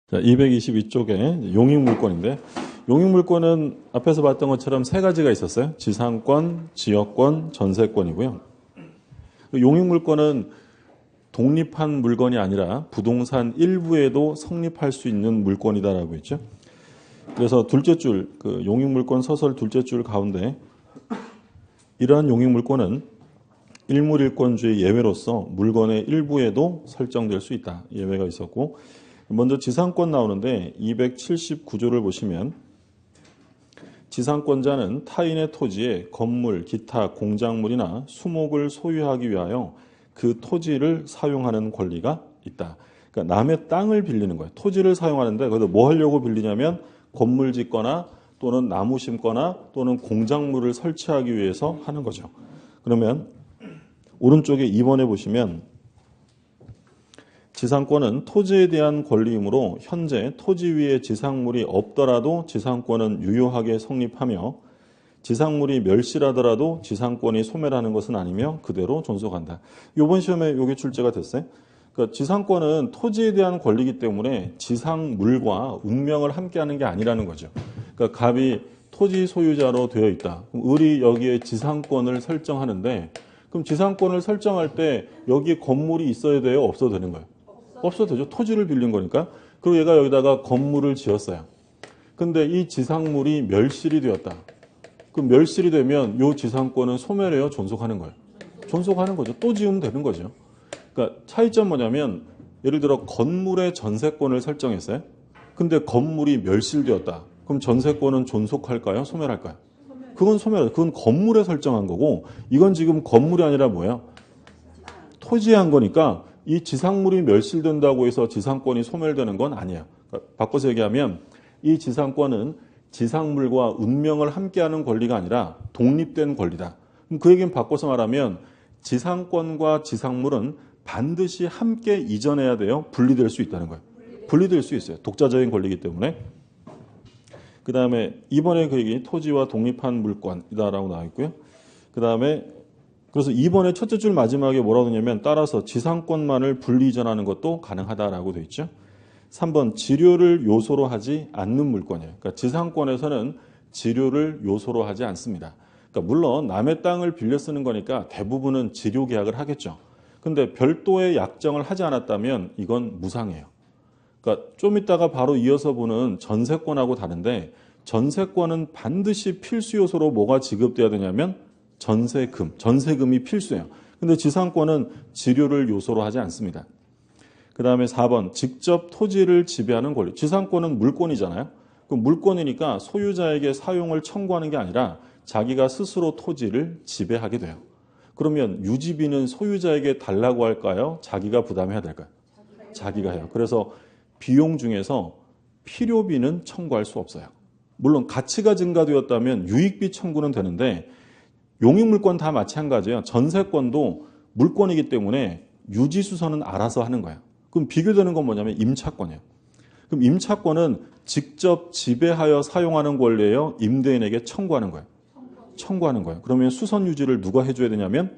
자, 222쪽에 용익물권인데, 용익물권은 앞에서 봤던 것처럼 세 가지가 있었어요. 지상권, 지역권, 전세권이고요. 용익물권은 독립한 물건이 아니라 부동산 일부에도 성립할 수 있는 물건이다라고 했죠. 그래서 둘째 줄, 그 용익물권 서설 둘째 줄 가운데 이러한 용익물권은 일물일권주의 예외로서 물건의 일부에도 설정될 수 있다. 예외가 있었고, 먼저 지상권 나오는데 279조를 보시면 지상권자는 타인의 토지에 건물, 기타 공작물이나 수목을 소유하기 위하여 그 토지를 사용하는 권리가 있다. 그러니까 남의 땅을 빌리는 거예요. 토지를 사용하는데 거기서 뭐 하려고 빌리냐면 건물 짓거나 또는 나무 심거나 또는 공작물을 설치하기 위해서 하는 거죠. 그러면 오른쪽에 2번에 보시면 지상권은 토지에 대한 권리이므로 현재 토지 위에 지상물이 없더라도 지상권은 유효하게 성립하며 지상물이 멸실하더라도 지상권이 소멸하는 것은 아니며 그대로 존속한다. 이번 시험에 이게 출제가 됐어요. 그러니까 지상권은 토지에 대한 권리이기 때문에 지상물과 운명을 함께하는 게 아니라는 거죠. 그러니까 갑이 토지 소유자로 되어 있다. 그럼 을이 여기에 지상권을 설정하는데 그럼 지상권을 설정할 때 여기에 건물이 있어야 돼요? 없어도 되는 거예요? 없어도 되죠. 토지를 빌린 거니까. 그리고 얘가 여기다가 건물을 지었어요. 근데 이 지상물이 멸실이 되었다. 그럼 멸실이 되면 이 지상권은 소멸해요? 존속하는 거예요? 존속하는 거죠. 또 지으면 되는 거죠. 그러니까 차이점 뭐냐면 예를 들어 건물의 전세권을 설정했어요. 근데 건물이 멸실되었다. 그럼 전세권은 존속할까요? 소멸할까요? 그건 소멸. 그건 건물에 설정한 거고 이건 지금 건물이 아니라 뭐야? 토지에 한 거니까 이 지상물이 멸실된다고 해서 지상권이 소멸되는 건 아니야. 그러니까 바꿔서 얘기하면 이 지상권은 지상물과 운명을 함께하는 권리가 아니라 독립된 권리다. 그럼 그 얘기는 바꿔서 말하면 지상권과 지상물은 반드시 함께 이전해야 돼요. 분리될 수 있다는 거예요. 분리될 수 있어요. 독자적인 권리이기 때문에. 그 다음에 이번에 그 얘기 토지와 독립한 물권이다라고 나와 있고요. 그 다음에 그래서 이번에 첫째 줄 마지막에 뭐라고 하냐면 따라서 지상권만을 분리 이전하는 것도 가능하다라고 되어 있죠. 3번 지료를 요소로 하지 않는 물권이에요. 그러니까 지상권에서는 지료를 요소로 하지 않습니다. 그러니까 물론 남의 땅을 빌려 쓰는 거니까 대부분은 지료 계약을 하겠죠. 근데 별도의 약정을 하지 않았다면 이건 무상해요. 그러니까 좀 이따가 바로 이어서 보는 전세권하고 다른데 전세권은 반드시 필수 요소로 뭐가 지급돼야 되냐면 전세금이 필수예요. 근데 지상권은 지료를 요소로 하지 않습니다. 그 다음에 4번 직접 토지를 지배하는 권리. 지상권은 물권이잖아요. 그 물권이니까 소유자에게 사용을 청구하는 게 아니라 자기가 스스로 토지를 지배하게 돼요. 그러면 유지비는 소유자에게 달라고 할까요? 자기가 부담해야 될까요? 자기가 해요. 그래서 비용 중에서 필요비는 청구할 수 없어요. 물론 가치가 증가되었다면 유익비 청구는 되는데 용익물권 다 마찬가지예요. 전세권도 물권이기 때문에 유지수선은 알아서 하는 거예요. 그럼 비교되는 건 뭐냐면 임차권이에요. 그럼 임차권은 직접 지배하여 사용하는 권리예요. 임대인에게 청구하는 거예요. 청구하는 거예요. 그러면 수선 유지를 누가 해줘야 되냐면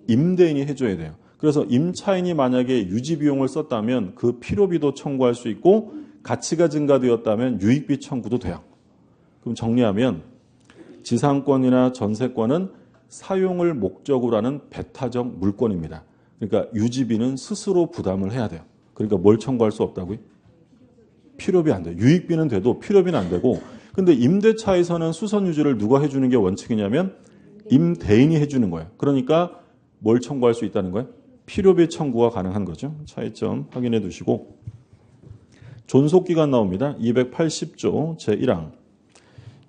임대인이 해줘야 돼요. 그래서 임차인이 만약에 유지 비용을 썼다면 그 필요비도 청구할 수 있고 가치가 증가되었다면 유익비 청구도 돼요. 그럼 정리하면 지상권이나 전세권은 사용을 목적으로 하는 배타적 물권입니다. 그러니까 유지비는 스스로 부담을 해야 돼요. 그러니까 뭘 청구할 수 없다고요? 필요비 안 돼요. 유익비는 돼도 필요비는 안 되고 근데 임대차에서는 수선 유지를 누가 해주는 게 원칙이냐면 임대인이 해주는 거예요. 그러니까 뭘 청구할 수 있다는 거예요? 필요비 청구가 가능한 거죠. 차이점 확인해 두시고 존속기간 나옵니다. 280조 제1항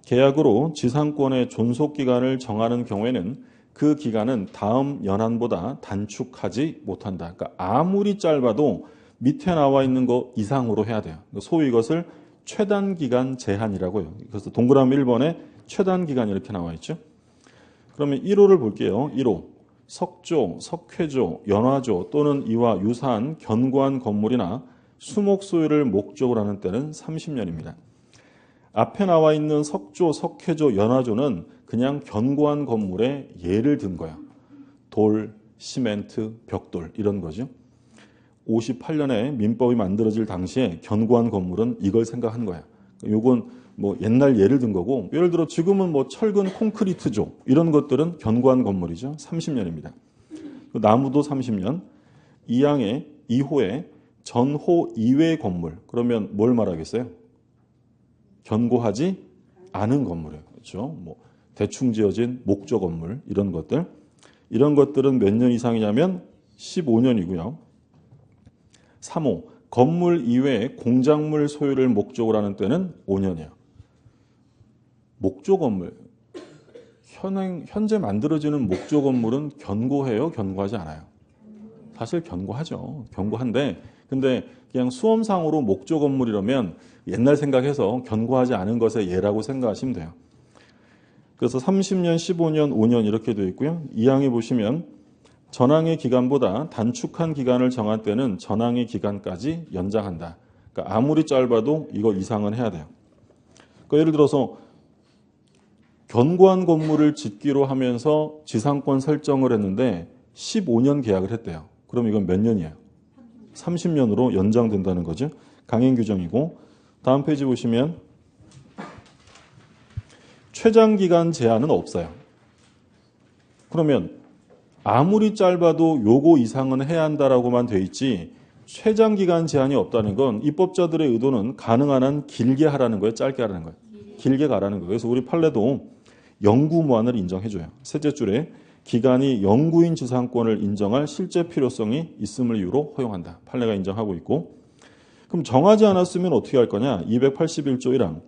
계약으로 지상권의 존속기간을 정하는 경우에는 그 기간은 다음 연한보다 단축하지 못한다. 그러니까 아무리 짧아도 밑에 나와 있는 거 이상으로 해야 돼요. 소위 이것을 최단기간 제한이라고 해요. 그래서 동그라미 1번에 최단기간 이렇게 나와 있죠. 그러면 1호를 볼게요. 1호 석조, 석회조, 연화조 또는 이와 유사한 견고한 건물이나 수목 소유를 목적으로 하는 때는 30년입니다. 앞에 나와 있는 석조, 석회조, 연화조는 그냥 견고한 건물의 예를 든 거야. 돌, 시멘트, 벽돌 이런 거죠. 58년에 민법이 만들어질 당시에 견고한 건물은 이걸 생각한 거야. 요건 뭐 옛날 예를 든 거고, 예를 들어 지금은 뭐 철근 콘크리트조 이런 것들은 견고한 건물이죠. 30년입니다. 나무도 30년. 2호에 전호 이외의 건물. 그러면 뭘 말하겠어요? 견고하지 않은 건물이에요. 그렇죠? 뭐 대충 지어진 목조 건물 이런 것들. 이런 것들은 몇 년 이상이냐면 15년이고요. 3호 건물 이외에 공작물 소유를 목적으로 하는 때는 5년이에요. 목조 건물. 현재 만들어지는 목조 건물은 견고해요? 견고하지 않아요? 사실 견고하죠. 견고한데 근데 그냥 수험상으로 목조 건물이라면 옛날 생각해서 견고하지 않은 것의 예라고 생각하시면 돼요. 그래서 30년, 15년, 5년 이렇게 되어 있고요. 2항에 보시면 전항의 기간보다 단축한 기간을 정한 때는 전항의 기간까지 연장한다. 그러니까 아무리 짧아도 이거 이상은 해야 돼요. 그러니까 예를 들어서 견고한 건물을 짓기로 하면서 지상권 설정을 했는데 15년 계약을 했대요. 그럼 이건 몇 년이에요? 30년으로 연장된다는 거죠. 강행 규정이고, 다음 페이지 보시면 최장 기간 제한은 없어요. 그러면 아무리 짧아도 요거 이상은 해야 한다라고만 돼 있지 최장 기간 제한이 없다는 건 입법자들의 의도는 가능한 한 길게 하라는 거예요, 짧게 하라는 거예요. 길게 가라는 거예요. 그래서 우리 판례도 영구 무한을 인정해줘요. 셋째 줄에 기간이 영구인 지상권을 인정할 실제 필요성이 있음을 이유로 허용한다. 판례가 인정하고 있고. 그럼 정하지 않았으면 어떻게 할 거냐? 281조 1항.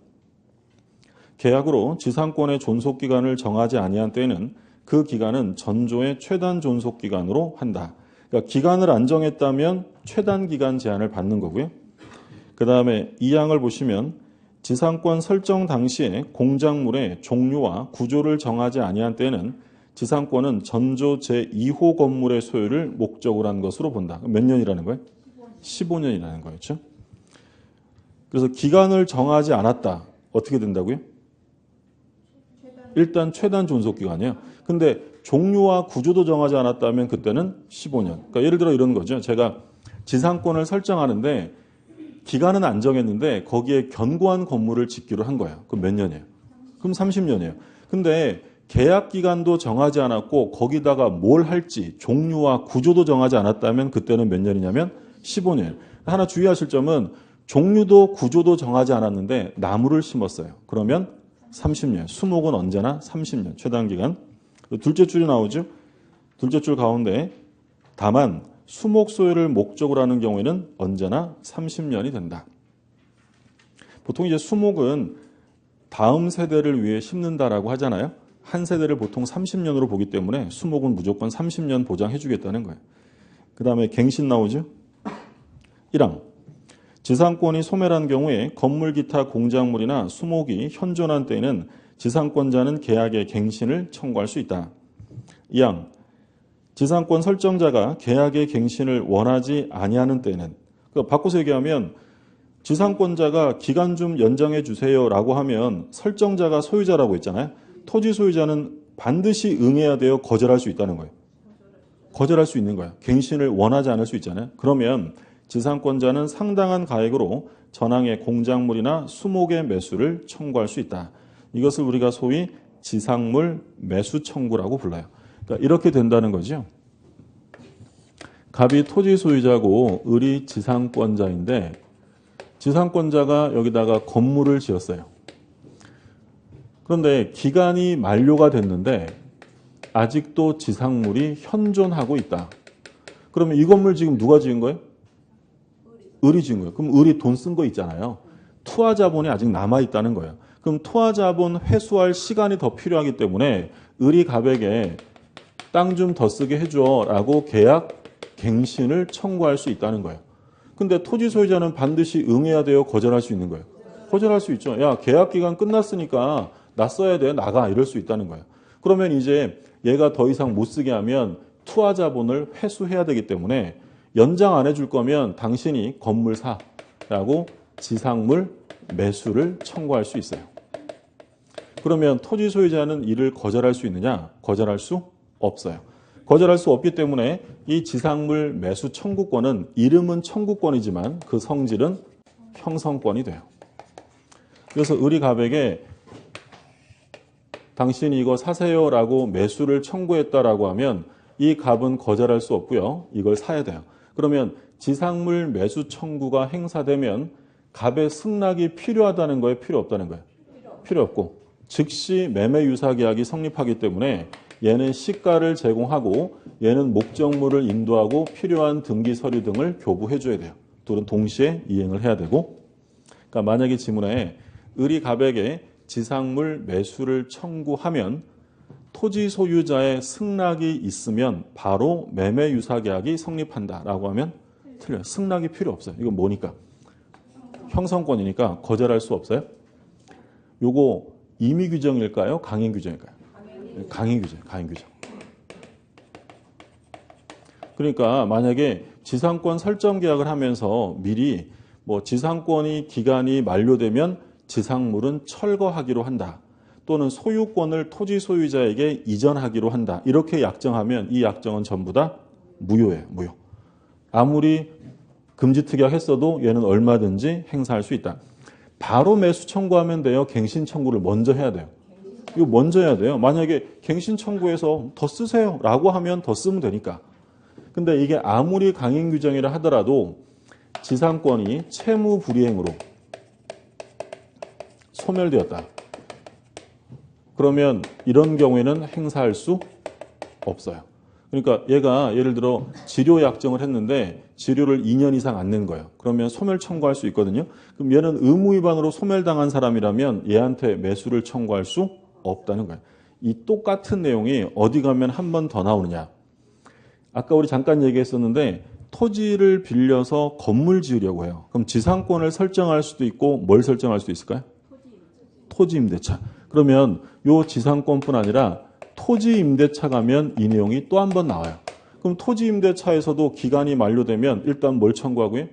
계약으로 지상권의 존속기간을 정하지 아니한 때에는 그 기간은 전조의 최단 존속기간으로 한다. 그러니까 기간을 안 정했다면 최단 기간 제한을 받는 거고요. 그 다음에 2항을 보시면 지상권 설정 당시에 공작물의 종류와 구조를 정하지 아니한 때에는 지상권은 전조 제2호 건물의 소유를 목적으로 한 것으로 본다. 몇 년이라는 거예요? 15년이라는 거였죠. 그래서 기간을 정하지 않았다. 어떻게 된다고요? 일단 최단 존속기간이에요. 근데 종류와 구조도 정하지 않았다면 그때는 15년. 그러니까 예를 들어 이런 거죠. 제가 지상권을 설정하는데 기간은 안 정했는데 거기에 견고한 건물을 짓기로 한 거예요. 그럼 몇 년이에요? 그럼 30년이에요. 근데 계약 기간도 정하지 않았고 거기다가 뭘 할지 종류와 구조도 정하지 않았다면 그때는 몇 년이냐면 15년. 하나 주의하실 점은 종류도 구조도 정하지 않았는데 나무를 심었어요. 그러면 30년. 수목은 언제나 30년. 최단 기간. 둘째 줄이 나오죠. 둘째 줄 가운데 다만 수목 소유를 목적으로 하는 경우에는 언제나 30년이 된다. 보통 이제 수목은 다음 세대를 위해 심는다라고 하잖아요. 한 세대를 보통 30년으로 보기 때문에 수목은 무조건 30년 보장해 주겠다는 거예요. 그 다음에 갱신 나오죠. 1항. 지상권이 소멸한 경우에 건물 기타 공작물이나 수목이 현존한 때에는 지상권자는 계약의 갱신을 청구할 수 있다. 2항. 지상권 설정자가 계약의 갱신을 원하지 아니하는 때는, 그러니까 바꿔서 얘기하면 지상권자가 기간 좀 연장해 주세요라고 하면 설정자가 소유자라고 했잖아요. 토지 소유자는 반드시 응해야 되어 거절할 수 있다는 거예요. 거절할 수 있는 거예요. 갱신을 원하지 않을 수 있잖아요. 그러면 지상권자는 상당한 가액으로 전항의 공작물이나 수목의 매수를 청구할 수 있다. 이것을 우리가 소위 지상물 매수 청구라고 불러요. 그러니까 이렇게 된다는 거죠. 갑이 토지 소유자고 을이 지상권자인데 지상권자가 여기다가 건물을 지었어요. 그런데 기간이 만료가 됐는데 아직도 지상물이 현존하고 있다. 그러면 이 건물 지금 누가 지은 거예요? 을이 지은 거예요. 그럼 을이 돈 쓴 거 있잖아요. 투하 자본이 아직 남아있다는 거예요. 그럼 투하 자본 회수할 시간이 더 필요하기 때문에 을이 갑에게 땅 좀 더 쓰게 해줘라고 계약 갱신을 청구할 수 있다는 거예요. 근데 토지 소유자는 반드시 응해야 돼요? 거절할 수 있는 거예요? 거절할 수 있죠. 야, 계약 기간 끝났으니까 나 써야 돼. 나가. 이럴 수 있다는 거예요. 그러면 이제 얘가 더 이상 못 쓰게 하면 투하 자본을 회수해야 되기 때문에 연장 안 해줄 거면 당신이 건물 사라고 지상물 매수를 청구할 수 있어요. 그러면 토지 소유자는 이를 거절할 수 있느냐? 거절할 수 없어요. 거절할 수 없기 때문에 이 지상물 매수 청구권은 이름은 청구권이지만 그 성질은 형성권이 돼요. 그래서 을이 갑에게 당신이 이거 사세요라고 매수를 청구했다라고 하면 이 갑은 거절할 수 없고요. 이걸 사야 돼요. 그러면 지상물 매수 청구가 행사되면 갑의 승낙이 필요하다는 거예요? 필요 없다는 거예요? 필요 없고 즉시 매매 유사 계약이 성립하기 때문에 얘는 시가를 제공하고 얘는 목적물을 인도하고 필요한 등기 서류 등을 교부해 줘야 돼요. 둘은 동시에 이행을 해야 되고 그러니까 만약에 지문에 을이 갑에게 지상물 매수를 청구하면 토지 소유자의 승낙이 있으면 바로 매매 유사 계약이 성립한다라고 하면 틀려요. 승낙이 필요 없어요. 이건 뭐니까? 형성권이니까 거절할 수 없어요. 요거 임의 규정일까요? 강행 규정일까요? 강행 규정, 강행 규정. 그러니까 만약에 지상권 설정 계약을 하면서 미리 뭐 지상권이 기간이 만료되면 지상물은 철거하기로 한다. 또는 소유권을 토지 소유자에게 이전하기로 한다. 이렇게 약정하면 이 약정은 전부 다 무효예요. 무효. 아무리 금지특약 했어도 얘는 얼마든지 행사할 수 있다. 바로 매수 청구하면 돼요. 갱신 청구를 먼저 해야 돼요. 이거 먼저 해야 돼요. 만약에 갱신 청구해서 더 쓰세요 라고 하면 더 쓰면 되니까. 근데 이게 아무리 강행 규정이라 하더라도 지상권이 채무 불이행으로 소멸되었다. 그러면 이런 경우에는 행사할 수 없어요. 그러니까 얘가 예를 들어 지료 약정을 했는데 지료를 2년 이상 안 낸 거예요. 그러면 소멸 청구할 수 있거든요. 그럼 얘는 의무 위반으로 소멸당한 사람이라면 얘한테 매수를 청구할 수 없다는 거예요. 이 똑같은 내용이 어디 가면 한 번 더 나오느냐. 아까 우리 잠깐 얘기했었는데 토지를 빌려서 건물 지으려고 해요. 그럼 지상권을 설정할 수도 있고 뭘 설정할 수 있을까요? 토지 임대차. 그러면 요 지상권뿐 아니라 토지 임대차 가면 이 내용이 또 한 번 나와요. 그럼 토지 임대차에서도 기간이 만료되면 일단 뭘 청구하고요?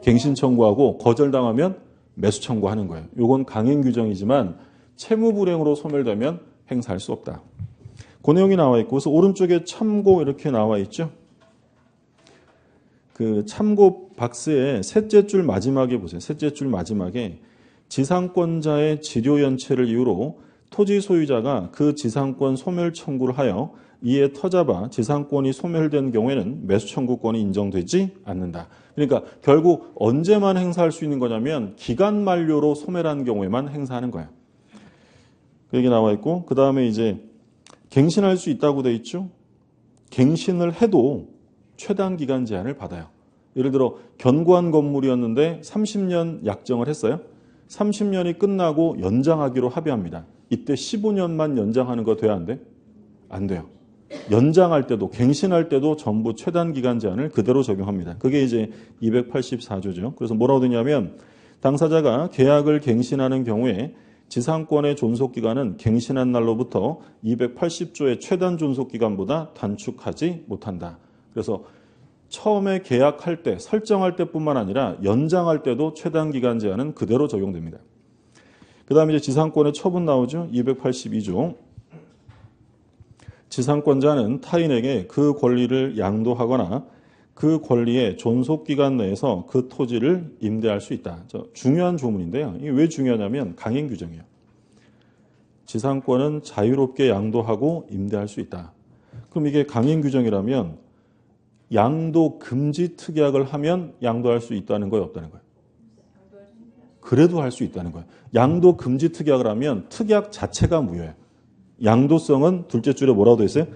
갱신 청구하고 거절당하면 매수 청구하는 거예요. 요건 강행 규정이지만 채무 불이행으로 소멸되면 행사할 수 없다. 그 내용이 나와 있고 그래서 오른쪽에 참고 이렇게 나와 있죠. 그 참고 박스의 셋째 줄 마지막에 보세요. 셋째 줄 마지막에 지상권자의 지료 연체를 이유로 토지 소유자가 그 지상권 소멸 청구를 하여 이에 터잡아 지상권이 소멸된 경우에는 매수 청구권이 인정되지 않는다. 그러니까 결국 언제만 행사할 수 있는 거냐면 기간 만료로 소멸한 경우에만 행사하는 거예요. 그 얘기 나와 있고 그 다음에 이제 갱신할 수 있다고 돼 있죠. 갱신을 해도 최단 기간 제한을 받아요. 예를 들어 견고한 건물이었는데 30년 약정을 했어요. 30년이 끝나고 연장하기로 합의합니다. 이때 15년만 연장하는 거 돼야 안 돼? 안 돼요. 연장할 때도 갱신할 때도 전부 최단 기간 제한을 그대로 적용합니다. 그게 이제 284조죠. 그래서 뭐라고 되냐면 당사자가 계약을 갱신하는 경우에 지상권의 존속기간은 갱신한 날로부터 280조의 최단 존속기간보다 단축하지 못한다. 그래서 처음에 계약할 때, 설정할 때뿐만 아니라 연장할 때도 최단 기간 제한은 그대로 적용됩니다. 그 다음에 이제 지상권의 처분 나오죠. 282조. 지상권자는 타인에게 그 권리를 양도하거나 그 권리의 존속기간 내에서 그 토지를 임대할 수 있다. 중요한 조문인데요. 이게 왜 중요하냐면 강행 규정이에요. 지상권은 자유롭게 양도하고 임대할 수 있다. 그럼 이게 강행 규정이라면 양도 금지 특약을 하면 양도할 수 있다는 거예요? 없다는 거예요? 그래도 할 수 있다는 거예요. 양도 금지 특약을 하면 특약 자체가 무효예요. 양도성은 둘째 줄에 뭐라고 되어 있어요?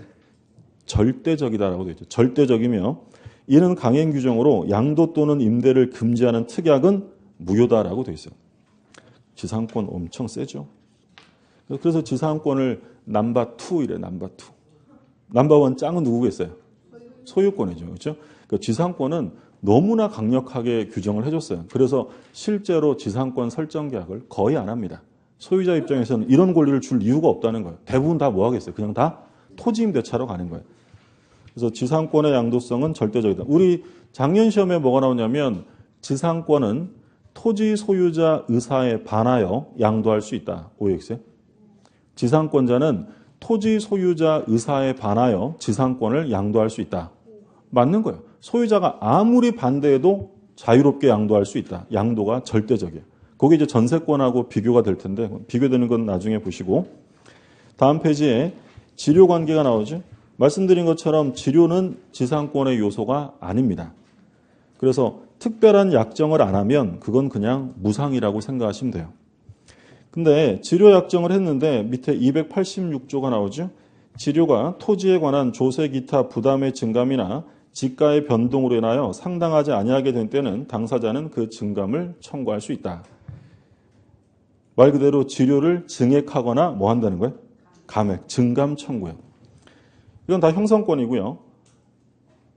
절대적이다라고 되어 있죠. 절대적이며 이는 강행 규정으로 양도 또는 임대를 금지하는 특약은 무효다라고 되어 있어요. 지상권 엄청 세죠. 그래서 지상권을 넘버 2 이래. 넘버 2. 넘버 1 짱은 누구겠어요? 소유권이죠. 그렇죠? 그러니까 지상권은 너무나 강력하게 규정을 해줬어요. 그래서 실제로 지상권 설정 계약을 거의 안 합니다. 소유자 입장에서는 이런 권리를 줄 이유가 없다는 거예요. 대부분 다 뭐 하겠어요? 그냥 다 토지 임대차로 가는 거예요. 그래서 지상권의 양도성은 절대적이다. 우리 작년 시험에 뭐가 나오냐면 지상권은 토지 소유자 의사에 반하여 양도할 수 있다. OX에. 지상권자는 토지 소유자 의사에 반하여 지상권을 양도할 수 있다. 맞는 거예요. 소유자가 아무리 반대해도 자유롭게 양도할 수 있다. 양도가 절대적이에요. 그게 이제 전세권하고 비교가 될 텐데 비교되는 건 나중에 보시고 다음 페이지에 지료 관계가 나오죠. 말씀드린 것처럼 지료는 지상권의 요소가 아닙니다. 그래서 특별한 약정을 안 하면 그건 그냥 무상이라고 생각하시면 돼요. 근데 지료 약정을 했는데 밑에 286조가 나오죠. 지료가 토지에 관한 조세 기타 부담의 증감이나 지가의 변동으로 인하여 상당하지 아니하게 된 때는 당사자는 그 증감을 청구할 수 있다. 말 그대로 지료를 증액하거나 뭐 한다는 거예요? 감액, 증감 청구요. 이건 다 형성권이고요.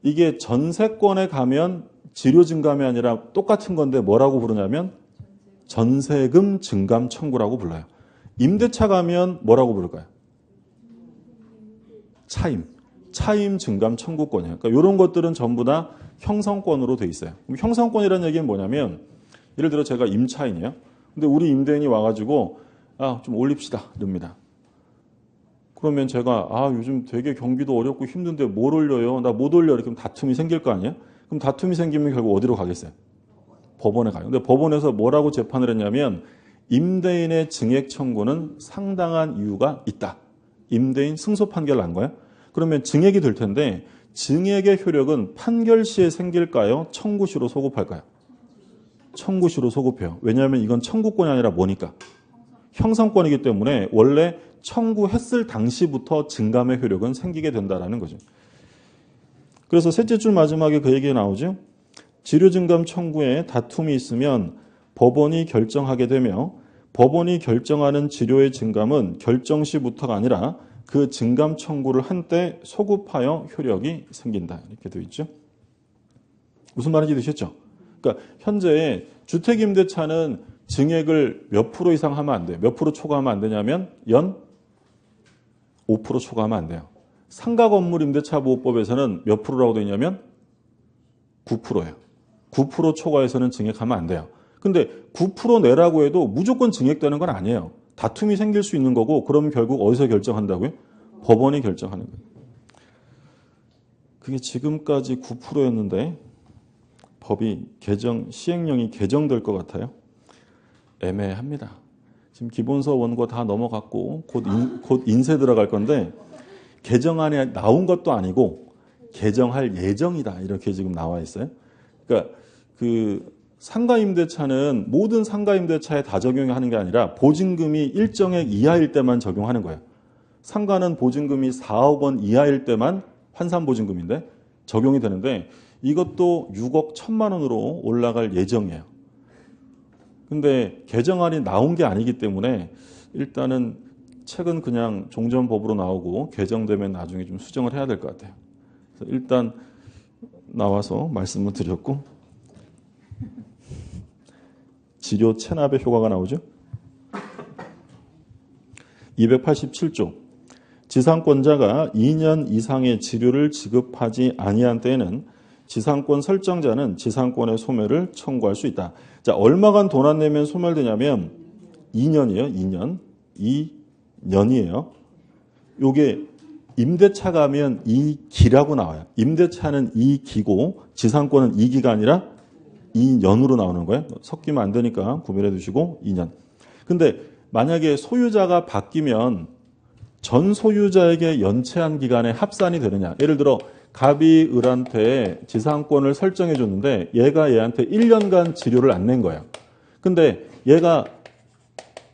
이게 전세권에 가면 지료 증감이 아니라 똑같은 건데 뭐라고 부르냐면 전세금 증감 청구라고 불러요. 임대차 가면 뭐라고 부를까요? 차임 증감 청구권이에요. 그러니까 이런 것들은 전부 다 형성권으로 돼 있어요. 형성권이라는 얘기는 뭐냐면 예를 들어 제가 임차인이에요. 근데 우리 임대인이 와가지고 좀 올립시다 이럽니다. 그러면 제가 요즘 되게 경기도 어렵고 힘든데 뭘 올려요? 나 못 올려. 이렇게 다툼이 생길 거 아니에요? 그럼 다툼이 생기면 결국 어디로 가겠어요? 법원에 가요. 근데 법원에서 뭐라고 재판을 했냐면 임대인의 증액 청구는 상당한 이유가 있다. 임대인 승소 판결 난 거예요. 그러면 증액이 될 텐데 증액의 효력은 판결 시에 생길까요? 청구 시로 소급할까요? 청구 시로 소급해요. 왜냐하면 이건 청구권이 아니라 뭐니까? 형성권이기 때문에 원래 청구했을 당시부터 증감의 효력은 생기게 된다라는 거죠. 그래서 셋째 줄 마지막에 그 얘기가 나오죠. 지료증감 청구에 다툼이 있으면 법원이 결정하게 되며 법원이 결정하는 지료의 증감은 결정 시부터가 아니라 그 증감 청구를 한때 소급하여 효력이 생긴다. 이렇게 되어 있죠. 무슨 말인지 되셨죠? 그러니까 현재 주택임대차는 증액을 몇 프로 이상 하면 안 돼요. 몇 프로 초과하면 안 되냐면 연 5% 초과하면 안 돼요. 상가건물 임대차보호법에서는 몇 프로라고 되어 있냐면 9%예요. 9% 초과해서는 증액하면 안 돼요. 근데 9% 내라고 해도 무조건 증액되는 건 아니에요. 다툼이 생길 수 있는 거고 그럼 결국 어디서 결정한다고요? 법원이 결정하는 거예요. 그게 지금까지 9%였는데 법이 시행령이 개정될 것 같아요. 애매합니다. 지금 기본서 원고 다 넘어갔고 곧 인쇄 들어갈 건데 개정안에 나온 것도 아니고 개정할 예정이다. 이렇게 지금 나와 있어요. 그러니까 그 상가임대차는 모든 상가임대차에 다 적용하는 게 아니라 보증금이 일정액 이하일 때만 적용하는 거예요. 상가는 보증금이 4억 원 이하일 때만 환산보증금인데 적용이 되는데 이것도 6억 1천만 원으로 올라갈 예정이에요. 근데 개정안이 나온 게 아니기 때문에 일단은 책은 그냥 종전법으로 나오고 개정되면 나중에 좀 수정을 해야 될 것 같아요. 그래서 일단 나와서 말씀을 드렸고 지료 체납의 효과가 나오죠. 287조 지상권자가 2년 이상의 지료를 지급하지 아니한 때에는 지상권 설정자는 지상권의 소멸을 청구할 수 있다. 자, 얼마간 돈 안 내면 소멸되냐면 2년이에요. 2년이에요. 요게 임대차가 하면 2기라고 나와요. 임대차는 2기고 지상권은 2기가 아니라 2년으로 나오는 거예요. 섞이면 안 되니까 구별해 두시고 2년. 근데 만약에 소유자가 바뀌면 전 소유자에게 연체한 기간에 합산이 되느냐. 예를 들어 갑이 을한테 지상권을 설정해 줬는데 얘가 얘한테 1년간 지료를 안 낸 거예요. 근데 얘가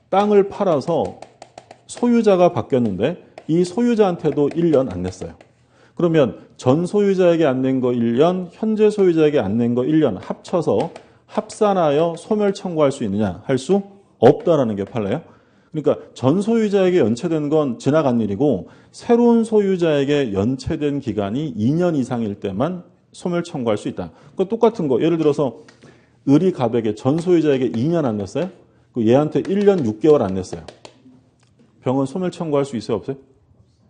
땅을 팔아서 소유자가 바뀌었는데 이 소유자한테도 1년 안 냈어요. 그러면 전 소유자에게 안 낸 거 1년, 현재 소유자에게 안 낸 거 1년 합쳐서 합산하여 소멸 청구할 수 있느냐? 할 수 없다라는 게 판례예요. 그러니까 전 소유자에게 연체된 건 지나간 일이고 새로운 소유자에게 연체된 기간이 2년 이상일 때만 소멸 청구할 수 있다. 그러니까 똑같은 거. 예를 들어서 을이 갑에게 전 소유자에게 2년 안 냈어요? 얘한테 1년 6개월 안 냈어요. 병은 소멸 청구할 수 있어요? 없어요?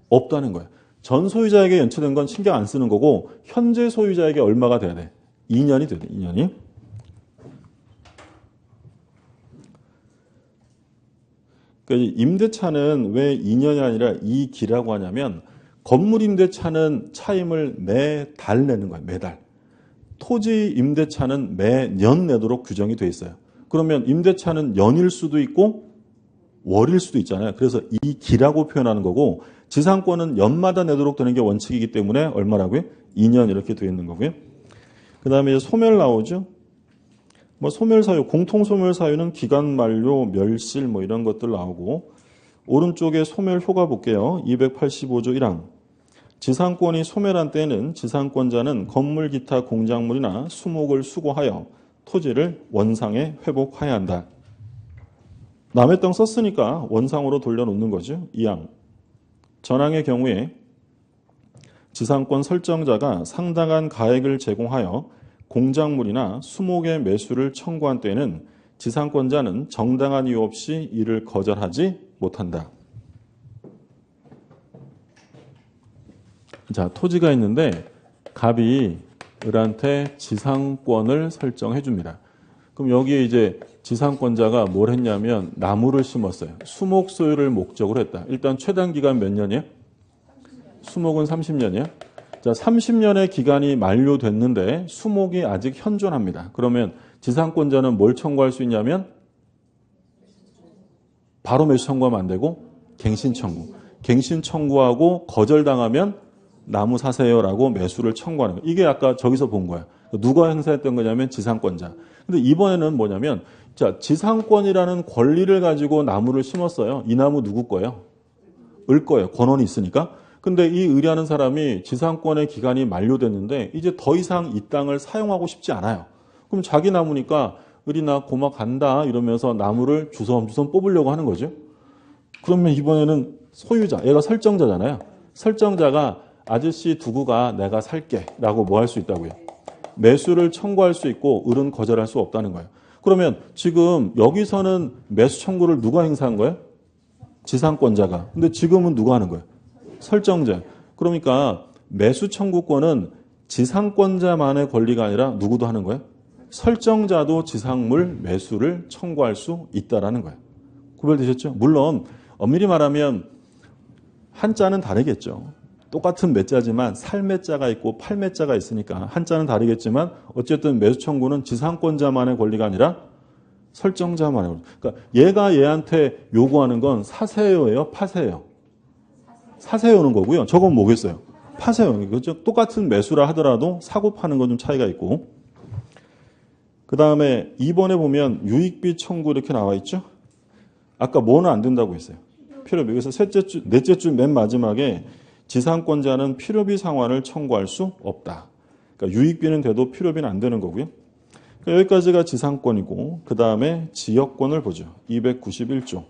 없다는 거예요. 전 소유자에게 연체된 건 신경 안 쓰는 거고 현재 소유자에게 얼마가 돼야 돼? 2년이 돼야 돼. 2년이. 그러니까 임대차는 왜 2년이 아니라 2기라고 하냐면 건물 임대차는 차임을 매달 내는 거예요. 매달. 토지 임대차는 매년 내도록 규정이 돼 있어요. 그러면 임대차는 연일 수도 있고 월일 수도 있잖아요. 그래서 2기라고 표현하는 거고 지상권은 연마다 내도록 되는 게 원칙이기 때문에 얼마라고요? 2년 이렇게 되어 있는 거고요. 그 다음에 소멸 나오죠. 뭐 소멸 사유, 공통 소멸 사유는 기간 만료, 멸실 뭐 이런 것들 나오고 오른쪽에 소멸 효가 볼게요. 285조 1항. 지상권이 소멸한 때에는 지상권자는 건물 기타 공작물이나 수목을 수거하여 토지를 원상에 회복해야 한다. 남의 땅 썼으니까 원상으로 돌려놓는 거죠. 2항. 전항의 경우에 지상권 설정자가 상당한 가액을 제공하여 공작물이나 수목의 매수를 청구한 때에는 지상권자는 정당한 이유 없이 이를 거절하지 못한다. 자, 토지가 있는데 갑이 을한테 지상권을 설정해 줍니다. 그럼 여기에 이제 지상권자가 뭘 했냐면 나무를 심었어요. 수목 소유를 목적으로 했다. 일단 최단 기간 몇 년이에요? 수목은 30년이에요. 자, 30년의 기간이 만료됐는데 수목이 아직 현존합니다. 그러면 지상권자는 뭘 청구할 수 있냐면 바로 매수 청구하면 안 되고 갱신 청구. 갱신 청구하고 거절당하면 나무 사세요라고 매수를 청구하는 거예요. 이게 아까 저기서 본 거야. 누가 행사했던 거냐면 지상권자. 근데 이번에는 뭐냐면 자, 지상권이라는 권리를 가지고 나무를 심었어요. 이 나무 누구 거예요? 을 거예요. 권한이 있으니까. 근데 이 의뢰하는 사람이 지상권의 기간이 만료됐는데 이제 더 이상 이 땅을 사용하고 싶지 않아요. 그럼 자기 나무니까 을이나 고마 간다 이러면서 나무를 주섬주섬 뽑으려고 하는 거죠. 그러면 이번에는 소유자, 얘가 설정자잖아요. 설정자가 아저씨 두고 가 내가 살게 라고 뭐 할 수 있다고요. 매수를 청구할 수 있고 을은 거절할 수 없다는 거예요. 그러면 지금 여기서는 매수 청구를 누가 행사한 거예요? 지상권자가. 근데 지금은 누가 하는 거예요? 설정자. 그러니까 매수 청구권은 지상권자만의 권리가 아니라 누구도 하는 거예요? 설정자도 지상물 매수를 청구할 수 있다라는 거예요. 구별되셨죠? 물론 엄밀히 말하면 한자는 다르겠죠. 똑같은 매자지만 살매자가 있고 팔매자가 있으니까 한자는 다르겠지만 어쨌든 매수 청구는 지상권자만의 권리가 아니라 설정자만의 권리. 그러니까 얘가 얘한테 요구하는 건 사세요예요? 파세요? 사세요는 거고요. 저건 뭐겠어요? 파세요. 그렇죠? 똑같은 매수라 하더라도 사고 파는 건 좀 차이가 있고. 그 다음에 2번에 보면 유익비 청구 이렇게 나와 있죠. 아까 뭐는 안 된다고 했어요? 필요비. 그래서 넷째 줄 맨 마지막에 지상권자는 필요비 상환을 청구할 수 없다. 그러니까 유익비는 돼도 필요비는 안 되는 거고요. 그러니까 여기까지가 지상권이고 그 다음에 지역권을 보죠. 291조.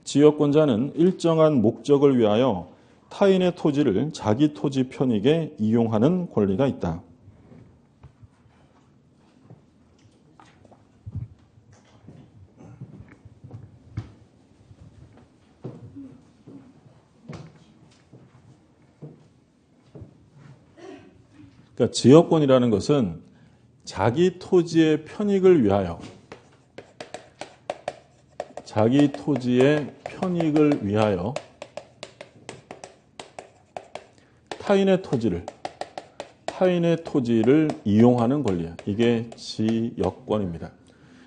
지역권자는 일정한 목적을 위하여 타인의 토지를 자기 토지 편익에 이용하는 권리가 있다. 그러니까 지역권이라는 것은 자기 토지의 편익을 위하여 타인의 토지를 이용하는 권리야. 이게 지역권입니다.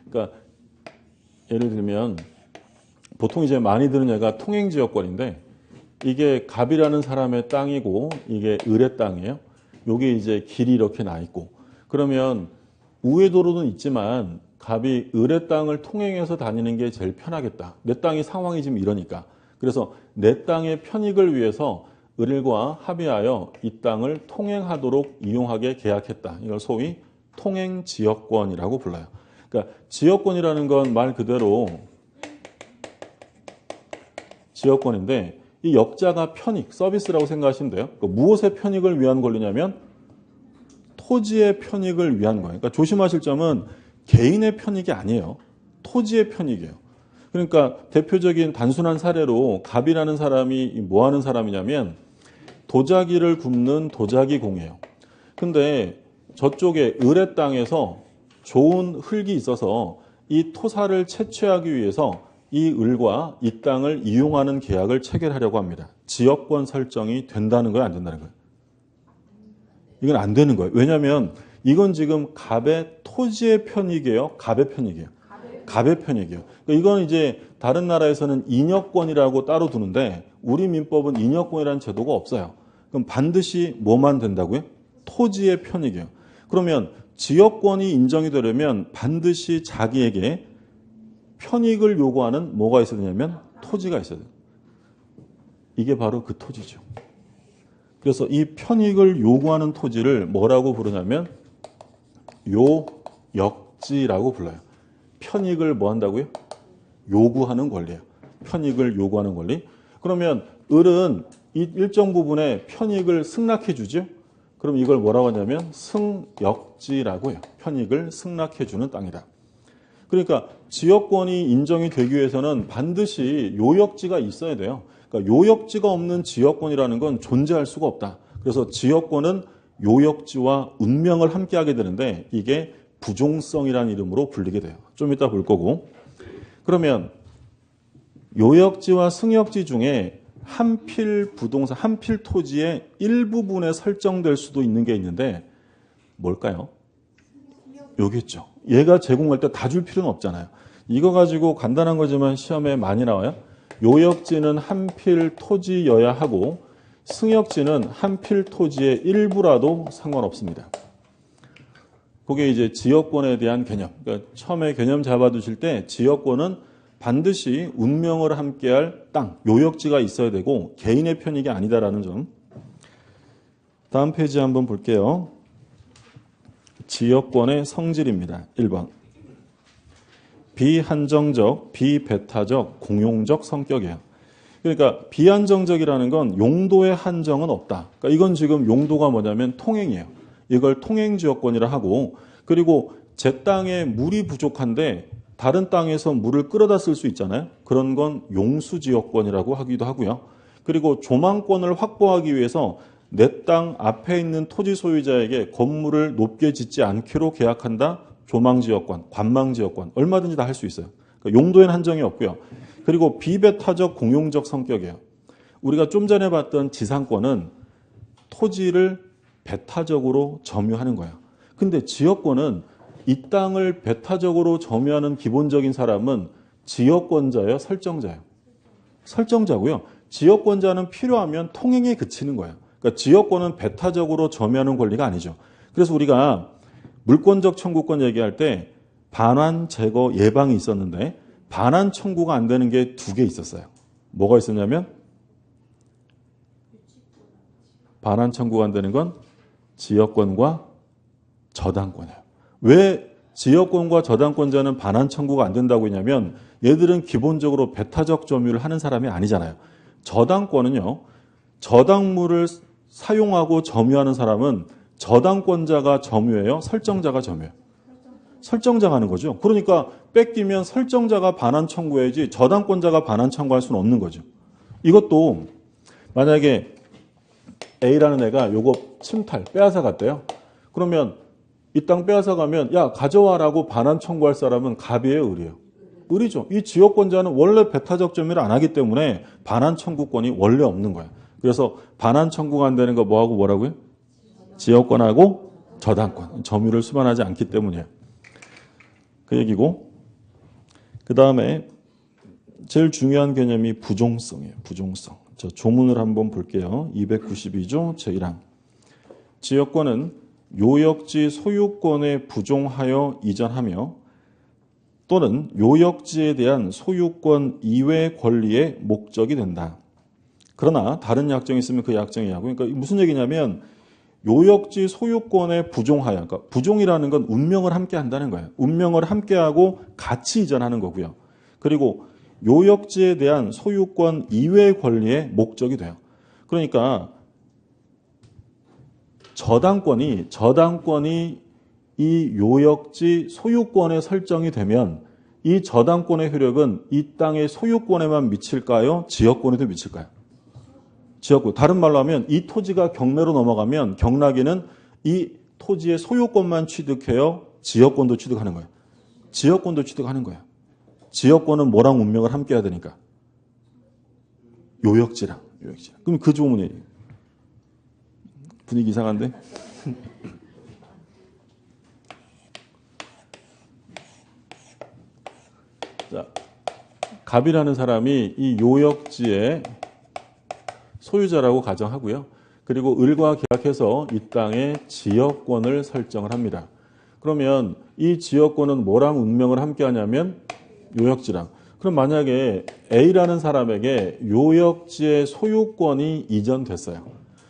그러니까 예를 들면 보통 이제 많이 드는 얘가 통행지역권인데 이게 갑이라는 사람의 땅이고 이게 을의 땅이에요. 요게 이제 길이 이렇게 나 있고 그러면 우회도로는 있지만 갑이 을의 땅을 통행해서 다니는 게 제일 편하겠다. 내 땅이 상황이 지금 이러니까. 그래서 내 땅의 편익을 위해서 을과 합의하여 이 땅을 통행하도록 이용하게 계약했다. 이걸 소위 통행지역권이라고 불러요. 그러니까 지역권이라는 건 말 그대로 지역권인데 이 역자가 편익, 서비스라고 생각하시면 돼요. 그러니까 무엇의 편익을 위한 권리냐면 토지의 편익을 위한 거예요. 그러니까 조심하실 점은 개인의 편익이 아니에요. 토지의 편익이에요. 그러니까 대표적인 단순한 사례로 갑이라는 사람이 뭐 하는 사람이냐면 도자기를 굽는 도자기공이에요. 근데 저쪽에 을의 땅에서 좋은 흙이 있어서 이 토사를 채취하기 위해서 이 을과 이 땅을 이용하는 계약을 체결하려고 합니다. 지역권 설정이 된다는 거예요, 안 된다는 거예요? 이건 안 되는 거예요. 왜냐하면 이건 지금 갑의 토지의 편익이에요, 갑의 편익이에요. 갑의 편익이에요. 그러니까 이건 이제 다른 나라에서는 인여권이라고 따로 두는데 우리 민법은 인여권이라는 제도가 없어요. 그럼 반드시 뭐만 된다고요? 토지의 편익이에요. 그러면 지역권이 인정이 되려면 반드시 자기에게 편익을 요구하는 뭐가 있어야 되냐면 토지가 있어야 돼요. 이게 바로 그 토지죠. 그래서 이 편익을 요구하는 토지를 뭐라고 부르냐면 요역지라고 불러요. 편익을 뭐 한다고요? 요구하는 권리예요. 편익을 요구하는 권리. 그러면 을은 이 일정 부분의 편익을 승낙해 주죠. 그럼 이걸 뭐라고 하냐면 승역지라고 해요. 편익을 승낙해 주는 땅이다. 그러니까 지역권이 인정이 되기 위해서는 반드시 요역지가 있어야 돼요. 그러니까 요역지가 없는 지역권이라는 건 존재할 수가 없다. 그래서 지역권은 요역지와 운명을 함께하게 되는데 이게 부종성이라는 이름으로 불리게 돼요. 좀 이따 볼 거고. 그러면 요역지와 승역지 중에 한필 부동산, 한필 토지의 일부분에 설정될 수도 있는 게 있는데 뭘까요? 요겠죠. 얘가 제공할 때 다 줄 필요는 없잖아요. 이거 가지고 간단한 거지만 시험에 많이 나와요. 요역지는 한필 토지여야 하고 승역지는 한필 토지의 일부라도 상관없습니다. 그게 이제 지역권에 대한 개념. 그러니까 처음에 개념 잡아두실 때 지역권은 반드시 운명을 함께할 땅, 요역지가 있어야 되고 개인의 편익이 아니다라는 점. 다음 페이지 한번 볼게요. 지역권의 성질입니다. 1번. 비한정적, 비배타적, 공용적 성격이에요. 그러니까 비한정적이라는 건 용도의 한정은 없다. 그러니까 이건 지금 용도가 뭐냐면 통행이에요. 이걸 통행지역권이라 하고 그리고 제 땅에 물이 부족한데 다른 땅에서 물을 끌어다 쓸 수 있잖아요. 그런 건 용수지역권이라고 하기도 하고요. 그리고 조망권을 확보하기 위해서 내 땅 앞에 있는 토지 소유자에게 건물을 높게 짓지 않기로 계약한다. 조망지역권, 관망지역권 얼마든지 다 할 수 있어요. 그러니까 용도에는 한정이 없고요. 그리고 비배타적 공용적 성격이에요. 우리가 좀 전에 봤던 지상권은 토지를 배타적으로 점유하는 거예요. 근데 지역권은 이 땅을 배타적으로 점유하는 기본적인 사람은 지역권자예요, 설정자예요? 설정자고요. 지역권자는 필요하면 통행에 그치는 거예요. 그러니까 지역권은 배타적으로 점유하는 권리가 아니죠. 그래서 우리가 물권적 청구권 얘기할 때 반환 제거 예방이 있었는데 반환 청구가 안 되는 게 두 개 있었어요. 뭐가 있었냐면 반환 청구가 안 되는 건 지역권과 저당권이에요. 왜 지역권과 저당권자는 반환 청구가 안 된다고 했냐면 얘들은 기본적으로 배타적 점유를 하는 사람이 아니잖아요. 저당권은요. 저당물을 사용하고 점유하는 사람은 저당권자가 점유해요? 설정자가 점유해요? 설정자가 하는 거죠. 그러니까 뺏기면 설정자가 반환 청구해야지 저당권자가 반환 청구할 수는 없는 거죠. 이것도 만약에 A라는 애가 요거 침탈, 빼앗아 갔대요. 그러면 이 땅 빼앗아 가면 야 가져와라고 반환 청구할 사람은 갑이에요, 을이에요? 을이죠. 이 지역권자는 원래 배타적 점유를 안 하기 때문에 반환 청구권이 원래 없는 거야. 그래서 반환 청구가 안 되는 거 뭐하고 뭐라고요? 지역권하고 저당권, 점유를 수반하지 않기 때문이에요. 그 얘기고 그 다음에 제일 중요한 개념이 부종성이에요. 부종성. 저 조문을 한번 볼게요. 292조 제1항. 지역권은 요역지 소유권에 부종하여 이전하며 또는 요역지에 대한 소유권 이외 권리의 목적이 된다. 그러나 다른 약정이 있으면 그 약정이 하고 그러니까 무슨 얘기냐면 요역지 소유권에 부종하여 그러니까 부종이라는 건 운명을 함께 한다는 거예요. 운명을 함께하고 같이 이전하는 거고요. 그리고 요역지에 대한 소유권 이외의 권리의 목적이 돼요. 그러니까 저당권이 이 요역지 소유권에 설정이 되면 이 저당권의 효력은 이 땅의 소유권에만 미칠까요? 지역권에도 미칠까요? 지역권. 다른 말로 하면 이 토지가 경매로 넘어가면 경락에는 이 토지의 소유권만 취득해요? 지역권도 취득하는 거예요? 지역권도 취득하는 거예요. 지역권은 뭐랑 운명을 함께 해야 되니까? 요역지랑. 그럼 그 조문이 분위기 이상한데? 자, 갑이라는 사람이 이 요역지의 소유자라고 가정하고요. 그리고 을과 계약해서 이 땅의 지역권을 설정을 합니다. 그러면 이 지역권은 뭐랑 운명을 함께 하냐면 요역지랑. 그럼 만약에 A라는 사람에게 요역지의 소유권이 이전됐어요.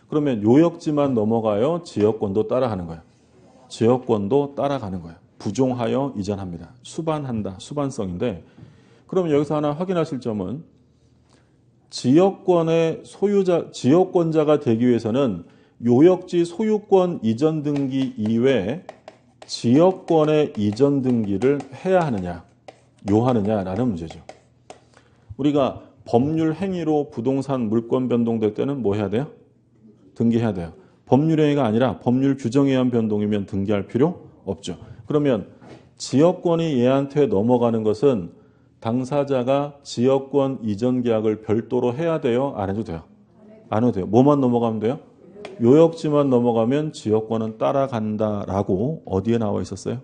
그러면 요역지만 넘어가요? 지역권도 따라가는 거예요. 지역권도 따라가는 거예요. 부종하여 이전합니다. 수반한다. 수반성인데 그럼 여기서 하나 확인하실 점은 지역권의 지역권자가 되기 위해서는 요역지 소유권 이전 등기 이외에 지역권의 이전 등기를 해야 하느냐, 요하느냐라는 문제죠. 우리가 법률 행위로 부동산 물권 변동될 때는 뭐 해야 돼요? 등기해야 돼요. 법률 행위가 아니라 법률 규정에 의한 변동이면 등기할 필요 없죠. 그러면 지역권이 얘한테 넘어가는 것은 당사자가 지역권 이전 계약을 별도로 해야 돼요? 안 해도 돼요? 안 해도 돼요. 뭐만 넘어가면 돼요? 요역지만 넘어가면 지역권은 따라간다라고 어디에 나와 있었어요?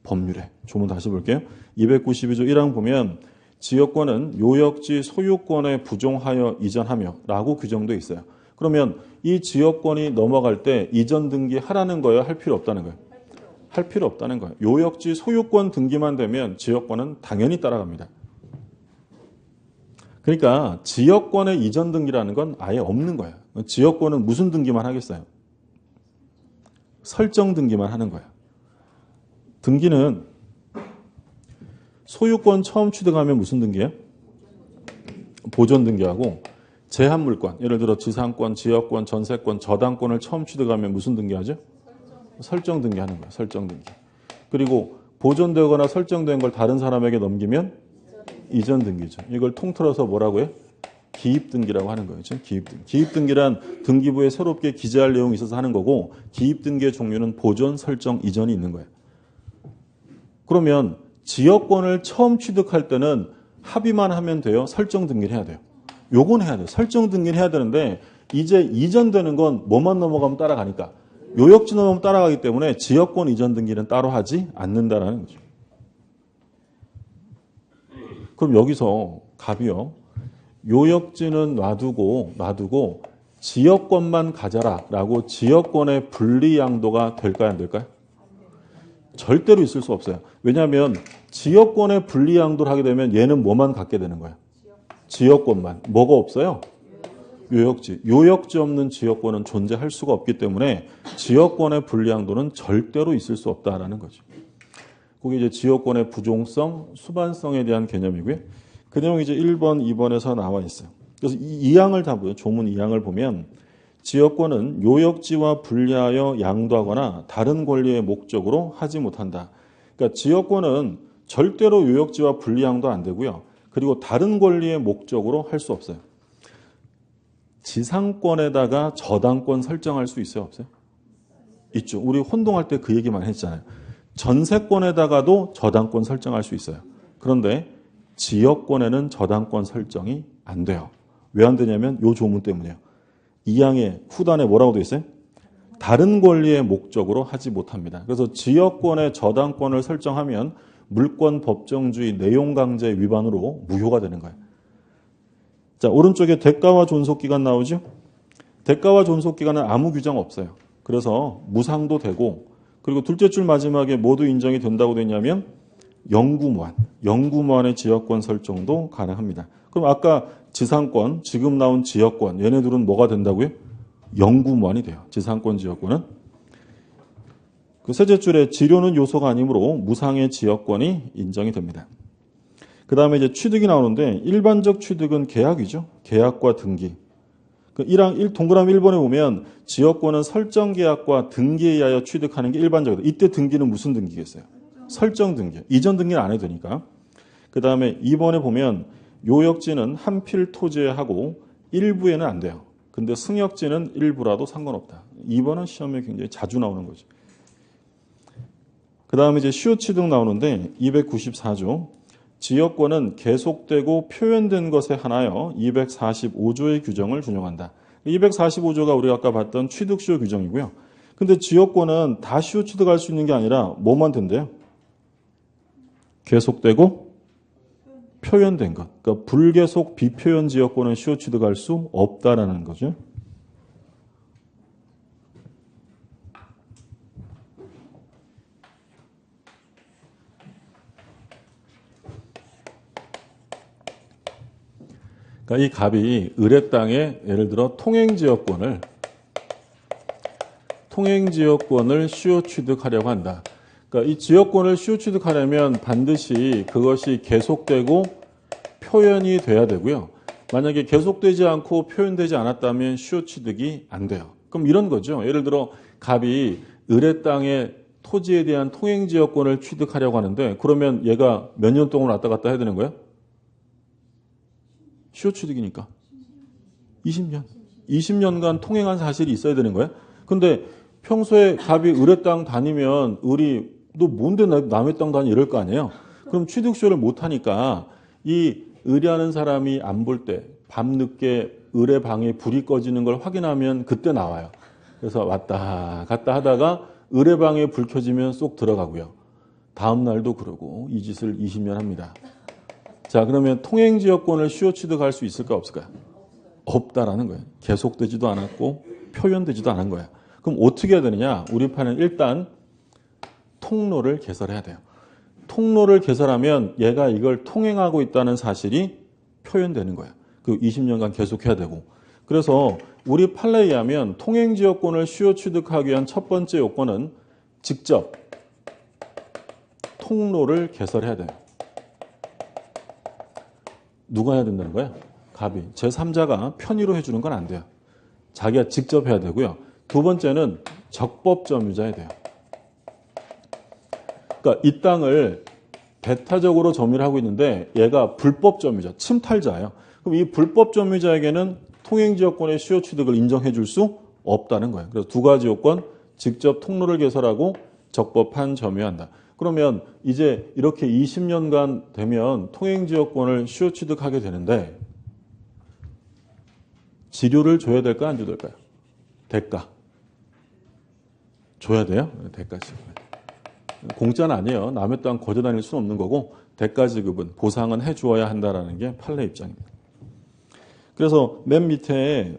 법률에. 조문 다시 볼게요. 292조 1항 보면 지역권은 요역지 소유권에 부종하여 이전하며 라고 규정되어 있어요. 그러면 이 지역권이 넘어갈 때 이전 등기 하라는 거예요? 할 필요 없다는 거예요? 할 필요 없다는 거예요. 요역지 소유권 등기만 되면 지역권은 당연히 따라갑니다. 그러니까 지역권의 이전 등기라는 건 아예 없는 거예요. 지역권은 무슨 등기만 하겠어요? 설정 등기만 하는 거예요. 등기는 소유권 처음 취득하면 무슨 등기예요? 보존 등기하고 제한물권, 예를 들어 지상권, 지역권, 전세권, 저당권을 처음 취득하면 무슨 등기하죠? 설정 등기하는 거예요. 설정 등기. 그리고 보존되거나 설정된 걸 다른 사람에게 넘기면 이전 등기죠. 이걸 통틀어서 뭐라고 해요? 기입 등기라고 하는 거예요. 기입 등기. 기입 등기란 등기부에 새롭게 기재할 내용이 있어서 하는 거고 기입 등기의 종류는 보존, 설정, 이전이 있는 거예요. 그러면 지역권을 처음 취득할 때는 합의만 하면 돼요? 설정 등기를 해야 돼요? 요건 해야 돼요. 설정 등기를 해야 되는데 이제 이전되는 건 뭐만 넘어가면 따라가니까 요역지 넘어가면 따라가기 때문에 지역권 이전 등기는 따로 하지 않는다라는 거죠. 그럼 여기서 갑이요. 요역지는 놔두고 지역권만 가져라라고 지역권의 분리양도가 될까요? 안 될까요? 절대로 있을 수 없어요. 왜냐하면 지역권의 분리양도를 하게 되면 얘는 뭐만 갖게 되는 거예요? 지역권만. 뭐가 없어요? 요역지. 요역지 없는 지역권은 존재할 수가 없기 때문에 지역권의 분리양도는 절대로 있을 수 없다라는 거죠. 그게 이제 지역권의 부종성, 수반성에 대한 개념이고요. 그 내용이 이제 1번, 2번에서 나와 있어요. 그래서 이 2항을 다 보요. 조문 2항을 보면 지역권은 요역지와 분리하여 양도하거나 다른 권리의 목적으로 하지 못한다. 그러니까 지역권은 절대로 요역지와 분리양도 안 되고요. 그리고 다른 권리의 목적으로 할 수 없어요. 지상권에다가 저당권 설정할 수 있어요? 없어요? 있죠. 우리 혼동할 때 그 얘기만 했잖아요. 전세권에다가도 저당권 설정할 수 있어요. 그런데 지역권에는 저당권 설정이 안 돼요. 왜 안 되냐면 이 조문 때문이에요. 2항의 후단에 뭐라고 되어 있어요? 다른 권리의 목적으로 하지 못합니다. 그래서 지역권의 저당권을 설정하면 물권 법정주의 내용 강제 위반으로 무효가 되는 거예요. 자, 오른쪽에 대가와 존속기간 나오죠? 대가와 존속기간은 아무 규정 없어요. 그래서 무상도 되고 그리고 둘째 줄 마지막에 모두 인정이 된다고 되냐면 영구무한의 지역권 설정도 가능합니다. 그럼 아까 지상권, 지금 나온 지역권 얘네들은 뭐가 된다고요? 영구무한이 돼요. 지상권, 지역권은. 그 셋째 줄에 지료는 요소가 아니므로 무상의 지역권이 인정이 됩니다. 그 다음에 이제 취득이 나오는데 일반적 취득은 계약이죠. 계약과 등기. 그 1항 동그라미 1번에 보면 지역권은 설정 계약과 등기에 의하여 취득하는 게 일반적이다. 이때 등기는 무슨 등기겠어요? 설정 등기. 이전 등기는 안 해도 되니까. 그 다음에 2번에 보면 요역지는 한 필 토지에 하고 일부에는 안 돼요. 근데 승역지는 일부라도 상관없다. 2번은 시험에 굉장히 자주 나오는 거죠. 그 다음에 이제 시효 취득 나오는데 294조. 지역권은 계속되고 표현된 것에 한하여 245조의 규정을 준용한다. 245조가 우리가 아까 봤던 취득시효 규정이고요. 근데 지역권은 다 시효 취득할 수 있는 게 아니라 뭐만 된대요? 계속되고 표현된 것. 그러니까 불계속 비표현 지역권은 시효 취득할 수 없다라는 거죠. 그러니까 이 갑이 을의 땅에 예를 들어 통행지역권을 시효 취득하려고 한다. 그러니까 이 지역권을 시효 취득하려면 반드시 그것이 계속되고 표현이 돼야 되고요. 만약에 계속되지 않고 표현되지 않았다면 시효 취득이 안 돼요. 그럼 이런 거죠. 예를 들어 갑이 을의 땅에 토지에 대한 통행지역권을 취득하려고 하는데 그러면 얘가 몇 년 동안 왔다 갔다 해야 되는 거예요? 시효 취득이니까 20년. 20년간 통행한 사실이 있어야 되는 거예요. 근데 평소에 갑이 을의 땅 다니면 을이 너 뭔데 남의 땅 다니 이럴 거 아니에요. 그럼 취득시효를 못 하니까 이 을이라는 사람이 안 볼 때 밤늦게 을의 방에 불이 꺼지는 걸 확인하면 그때 나와요. 그래서 왔다 갔다 하다가 을의 방에 불 켜지면 쏙 들어가고요. 다음 날도 그러고 이 짓을 20년 합니다. 자, 그러면 통행지역권을 시효 취득할 수 있을까 없을까요? 없다라는 거예요. 계속되지도 않았고 표현되지도 않은 거예요. 그럼 어떻게 해야 되느냐? 우리 판은 일단 통로를 개설해야 돼요. 통로를 개설하면 얘가 이걸 통행하고 있다는 사실이 표현되는 거예요. 그 20년간 계속해야 되고. 그래서 우리 판례에 의하면 통행지역권을 시효 취득하기 위한 첫 번째 요건은 직접 통로를 개설해야 돼요. 누가 해야 된다는 거예요? 갑이. 제3자가 편의로 해주는 건 안 돼요. 자기가 직접 해야 되고요. 두 번째는 적법점유자야 돼요. 그러니까 이 땅을 배타적으로 점유를 하고 있는데 얘가 불법점유자, 침탈자예요. 그럼 이 불법점유자에게는 통행지역권의 시효 취득을 인정해 줄 수 없다는 거예요. 그래서 두 가지 요건, 직접 통로를 개설하고 적법한 점유한다. 그러면 이제 이렇게 20년간 되면 통행지역권을 시효 취득하게 되는데 지료를 줘야 될까 안 줘야 될까요? 대가. 줘야 돼요? 대가 지급. 공짜는 아니에요. 남의 땅 거저 다닐 수는 없는 거고 대가 지급은 보상은 해주어야 한다라는 게 판례 입장입니다. 그래서 맨 밑에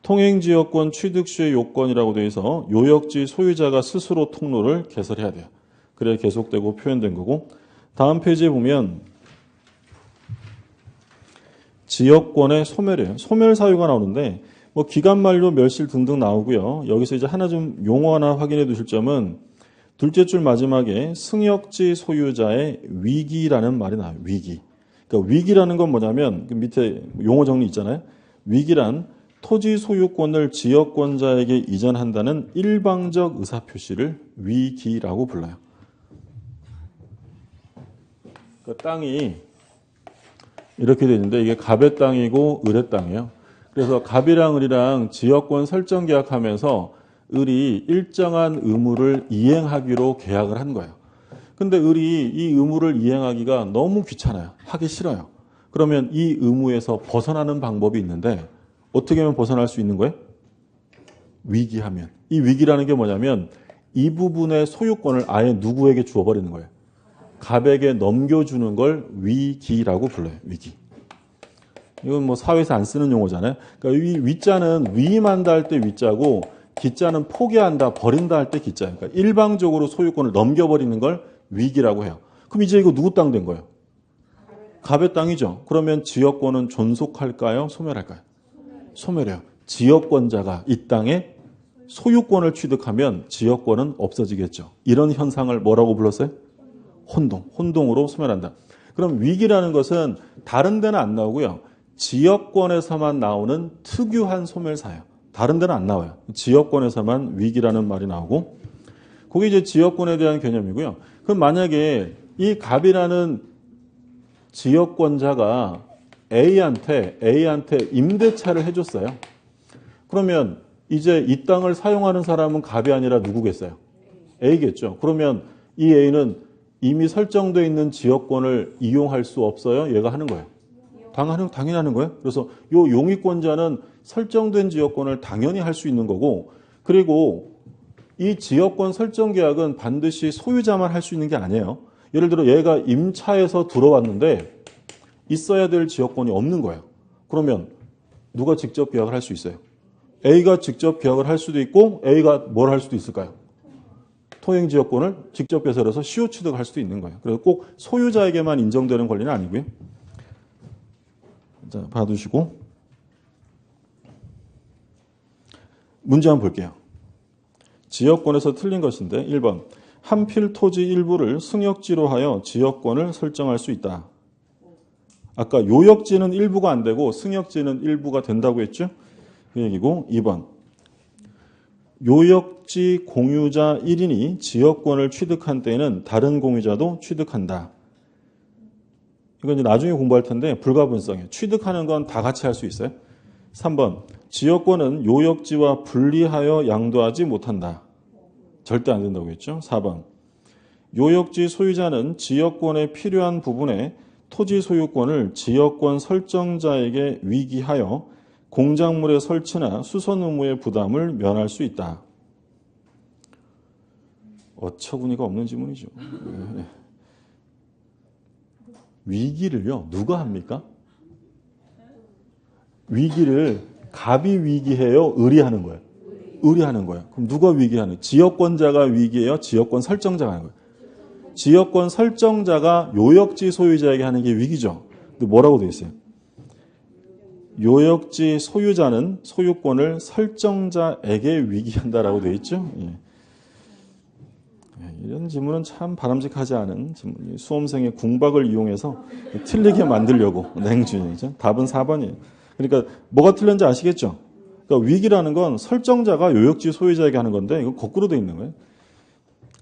통행지역권 취득시의 요건이라고 되어 있어 요역지 소유자가 스스로 통로를 개설해야 돼요. 그래야 계속되고 표현된 거고 다음 페이지에 보면 지역권의 소멸이에요. 소멸 사유가 나오는데 뭐 기간 만료, 멸실 등등 나오고요. 여기서 이제 하나 좀 용어 하나 확인해 두실 점은 둘째 줄 마지막에 승역지 소유자의 위기라는 말이 나와요. 위기. 그러니까 위기라는 건 뭐냐면 그 밑에 용어 정리 있잖아요. 위기란 토지 소유권을 지역권자에게 이전한다는 일방적 의사표시를 위기라고 불러요. 그 땅이 이렇게 되어 있는데 이게 갑의 땅이고 을의 땅이에요. 그래서 갑이랑 을이랑 지역권 설정 계약하면서 을이 일정한 의무를 이행하기로 계약을 한 거예요. 근데 을이 이 의무를 이행하기가 너무 귀찮아요. 하기 싫어요. 그러면 이 의무에서 벗어나는 방법이 있는데 어떻게 하면 벗어날 수 있는 거예요? 위기하면. 이 위기라는 게 뭐냐면 이 부분의 소유권을 아예 누구에게 주어버리는 거예요. 갑에게 넘겨주는 걸 위기라고 불러요. 위기. 이건 뭐 사회에서 안 쓰는 용어잖아요. 그러니까 이 위자는 위임한다 할 때 위자고 기자는 포기한다, 버린다 할 때 기자예요. 그러니까 일방적으로 소유권을 넘겨버리는 걸 위기라고 해요. 그럼 이제 이거 누구 땅 된 거예요? 갑의 땅이죠. 그러면 지역권은 존속할까요? 소멸할까요? 소멸해요. 지역권자가 이 땅에 소유권을 취득하면 지역권은 없어지겠죠. 이런 현상을 뭐라고 불렀어요? 혼동. 혼동으로 소멸한다. 그럼 위기라는 것은 다른 데는 안 나오고요. 지역권에서만 나오는 특유한 소멸사예요. 다른 데는 안 나와요. 지역권에서만 위기라는 말이 나오고 그게 이제 지역권에 대한 개념이고요. 그럼 만약에 이 갑이라는 지역권자가 A한테 임대차를 해줬어요. 그러면 이제 이 땅을 사용하는 사람은 갑이 아니라 누구겠어요? A겠죠. 그러면 이 A는 이미 설정되어 있는 지역권을 이용할 수 없어요? 얘가 하는 거예요. 당연히 하는 거예요. 그래서 요 용의권자는 설정된 지역권을 당연히 할 수 있는 거고, 그리고 이 지역권 설정 계약은 반드시 소유자만 할 수 있는 게 아니에요. 예를 들어 얘가 임차해서 들어왔는데 있어야 될 지역권이 없는 거예요. 그러면 누가 직접 계약을 할 수 있어요? A가 직접 계약을 할 수도 있고 A가 뭘 할 수도 있을까요? 통행 지역권을 직접 개설해서 시효 취득할 수도 있는 거예요. 그래서 꼭 소유자에게만 인정되는 권리는 아니고요. 자, 봐두시고 문제 한번 볼게요. 지역권에서 틀린 것인데 1번 한필 토지 일부를 승역지로 하여 지역권을 설정할 수 있다. 아까 요역지는 일부가 안 되고 승역지는 일부가 된다고 했죠? 그 얘기고 2번 요역지 공유자 1인이 지역권을 취득한 때에는 다른 공유자도 취득한다. 이건 이제 나중에 공부할 텐데 불가분성이에요. 취득하는 건 다 같이 할 수 있어요. 3번 지역권은 요역지와 분리하여 양도하지 못한다. 절대 안 된다고 했죠. 4번 요역지 소유자는 지역권에 필요한 부분에 토지 소유권을 지역권 설정자에게 위기하여 공작물의 설치나 수선 의무의 부담을 면할 수 있다. 어처구니가 없는 지문이죠. 네. 위기를요, 누가 합니까? 위기를 갑이 위기해요? 을이 하는 거예요? 을이 하는 거예요. 그럼 누가 위기하는 거예요? 지역권자가 위기해요? 지역권 설정자가 하는 거예요? 지역권 설정자가 요역지 소유자에게 하는 게 위기죠. 근데 뭐라고 되어 있어요? 요역지 소유자는 소유권을 설정자에게 위기한다라고 되어 있죠. 예. 이런 지문은 참 바람직하지 않은 지문. 수험생의 궁박을 이용해서 틀리게 만들려고 냉주의죠. 답은 4번이에요. 그러니까 뭐가 틀렸는지 아시겠죠? 그러니까 위기라는 건 설정자가 요역지 소유자에게 하는 건데 이거 거꾸로 되어 있는 거예요.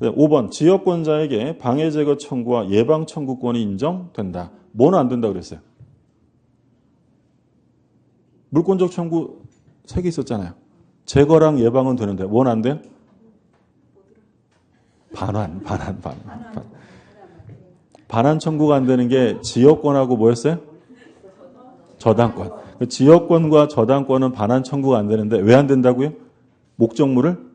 5번 지역권자에게 방해 제거 청구와 예방 청구권이 인정된다. 뭐는 안 된다 그랬어요? 물권적 청구 3개 있었잖아요. 제거랑 예방은 되는데 뭐는 안 돼요? 반환 청구가 안 되는 게 지역권하고 뭐였어요? 저당권. 지역권과 저당권은 반환 청구가 안 되는데 왜 안 된다고요? 목적물을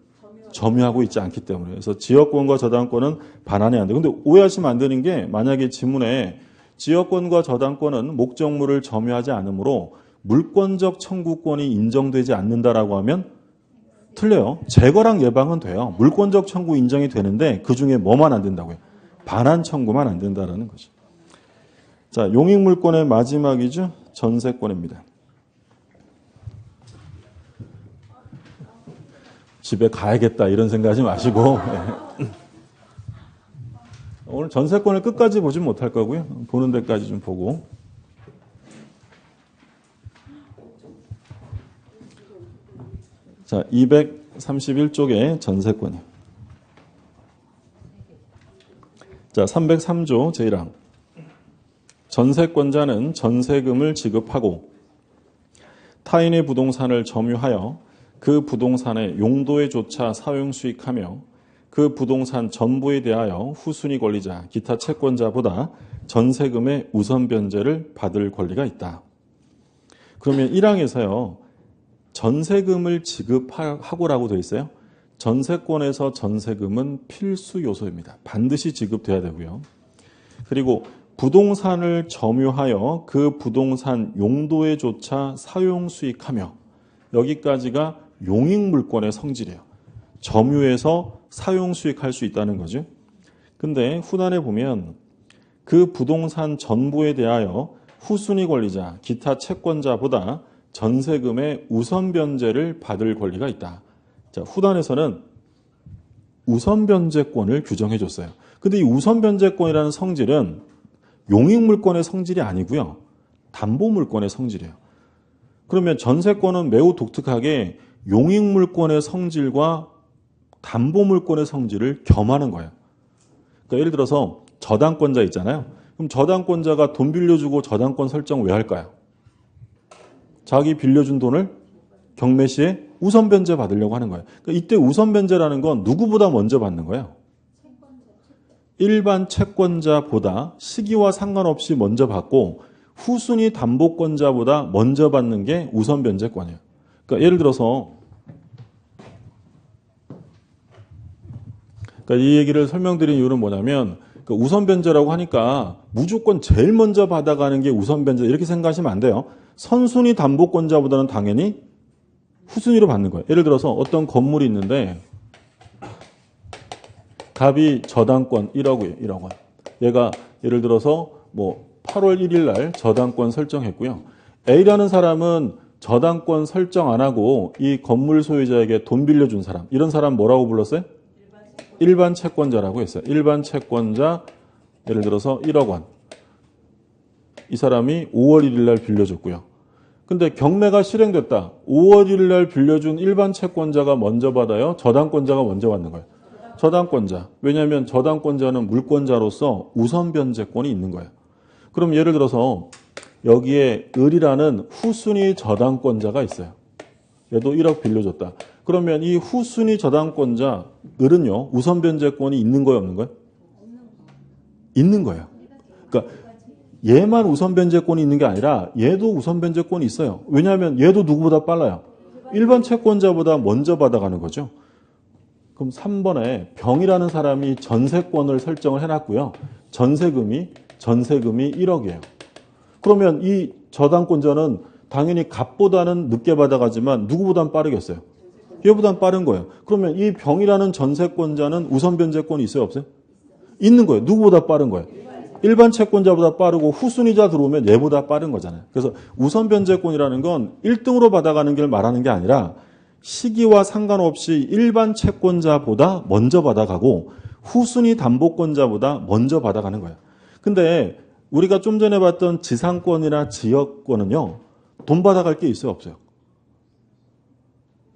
점유하고 있지 않기 때문에. 그래서 지역권과 저당권은 반환이 안 돼요. 근데 오해하시면 안 되는 게 만약에 지문에 지역권과 저당권은 목적물을 점유하지 않으므로 물권적 청구권이 인정되지 않는다라고 하면 틀려요. 제거랑 예방은 돼요. 물권적 청구 인정이 되는데 그중에 뭐만 안 된다고요? 반환 청구만 안 된다라는 거죠. 자, 용익물권의 마지막이죠. 전세권입니다. 집에 가야겠다 이런 생각하지 마시고 오늘 전세권을 끝까지 보지 못할 거고요. 보는 데까지 좀 보고 자 231쪽에 전세권이요. 자 303조 제1항 전세권자는 전세금을 지급하고 타인의 부동산을 점유하여 그 부동산의 용도에 조차 사용 수익하며 그 부동산 전부에 대하여 후순위 권리자, 기타 채권자보다 전세금의 우선 변제를 받을 권리가 있다. 그러면 1항에서요. 전세금을 지급하고라고 되어 있어요. 전세권에서 전세금은 필수 요소입니다. 반드시 지급돼야 되고요. 그리고 부동산을 점유하여 그 부동산 용도에 조차 사용 수익하며 여기까지가 용익물권의 성질이에요. 점유해서 사용 수익할 수 있다는 거죠. 근데 후단에 보면 그 부동산 전부에 대하여 후순위 권리자, 기타 채권자보다 전세금의 우선 변제를 받을 권리가 있다. 자, 후단에서는 우선 변제권을 규정해 줬어요. 근데 이 우선 변제권이라는 성질은 용익물권의 성질이 아니고요. 담보물권의 성질이에요. 그러면 전세권은 매우 독특하게 용익물권의 성질과 담보물권의 성질을 겸하는 거예요. 그러니까 예를 들어서 저당권자 있잖아요. 그럼 저당권자가 돈 빌려주고 저당권 설정 왜 할까요? 자기 빌려준 돈을 경매 시에 우선 변제 받으려고 하는 거예요. 그러니까 이때 우선 변제라는 건 누구보다 먼저 받는 거예요. 일반 채권자보다 시기와 상관없이 먼저 받고 후순위 담보권자보다 먼저 받는 게 우선 변제권이에요. 그러니까 예를 들어서 이 얘기를 설명드린 이유는 뭐냐면 우선 변제라고 하니까 무조건 제일 먼저 받아가는 게 우선 변제 이렇게 생각하시면 안 돼요. 선순위 담보권자보다는 당연히 후순위로 받는 거예요. 예를 들어서 어떤 건물이 있는데 갑이 저당권 1억이에요. 1억 원. 얘가 예를 들어서 뭐 8월 1일 날 저당권 설정했고요. A라는 사람은 저당권 설정 안 하고 이 건물 소유자에게 돈 빌려준 사람. 이런 사람 뭐라고 불렀어요? 일반 채권자라고 했어요. 일반 채권자 예를 들어서 1억 원. 이 사람이 5월 1일 날 빌려줬고요. 근데 경매가 실행됐다. 5월 1일 날 빌려준 일반 채권자가 먼저 받아요? 저당권자가 먼저 받는 거예요? 저당권자. 왜냐하면 저당권자는 물권자로서 우선 변제권이 있는 거예요. 그럼 예를 들어서 여기에 을이라는 후순위 저당권자가 있어요. 얘도 1억 빌려줬다. 그러면 이 후순위 저당권자 을은요. 우선 변제권이 있는 거예요? 없는 거예요? 있는 거예요. 그러니까 얘만 우선 변제권이 있는 게 아니라 얘도 우선 변제권이 있어요. 왜냐하면 얘도 누구보다 빨라요. 일반 채권자보다 먼저 받아가는 거죠. 그럼 3번에 병이라는 사람이 전세권을 설정을 해놨고요. 전세금이 1억이에요. 그러면 이 저당권자는 당연히 갑보다는 늦게 받아가지만 누구보단 빠르겠어요? 얘보단 빠른 거예요. 그러면 이 병이라는 전세권자는 우선 변제권이 있어요? 없어요? 있는 거예요. 누구보다 빠른 거예요. 일반 채권자보다 빠르고 후순위자 들어오면 얘보다 빠른 거잖아요. 그래서 우선 변제권이라는 건 1등으로 받아가는 걸 말하는 게 아니라 시기와 상관없이 일반 채권자보다 먼저 받아가고 후순위 담보권자보다 먼저 받아가는 거예요. 근데 우리가 좀 전에 봤던 지상권이나 지역권은요. 돈 받아갈 게 있어요? 없어요?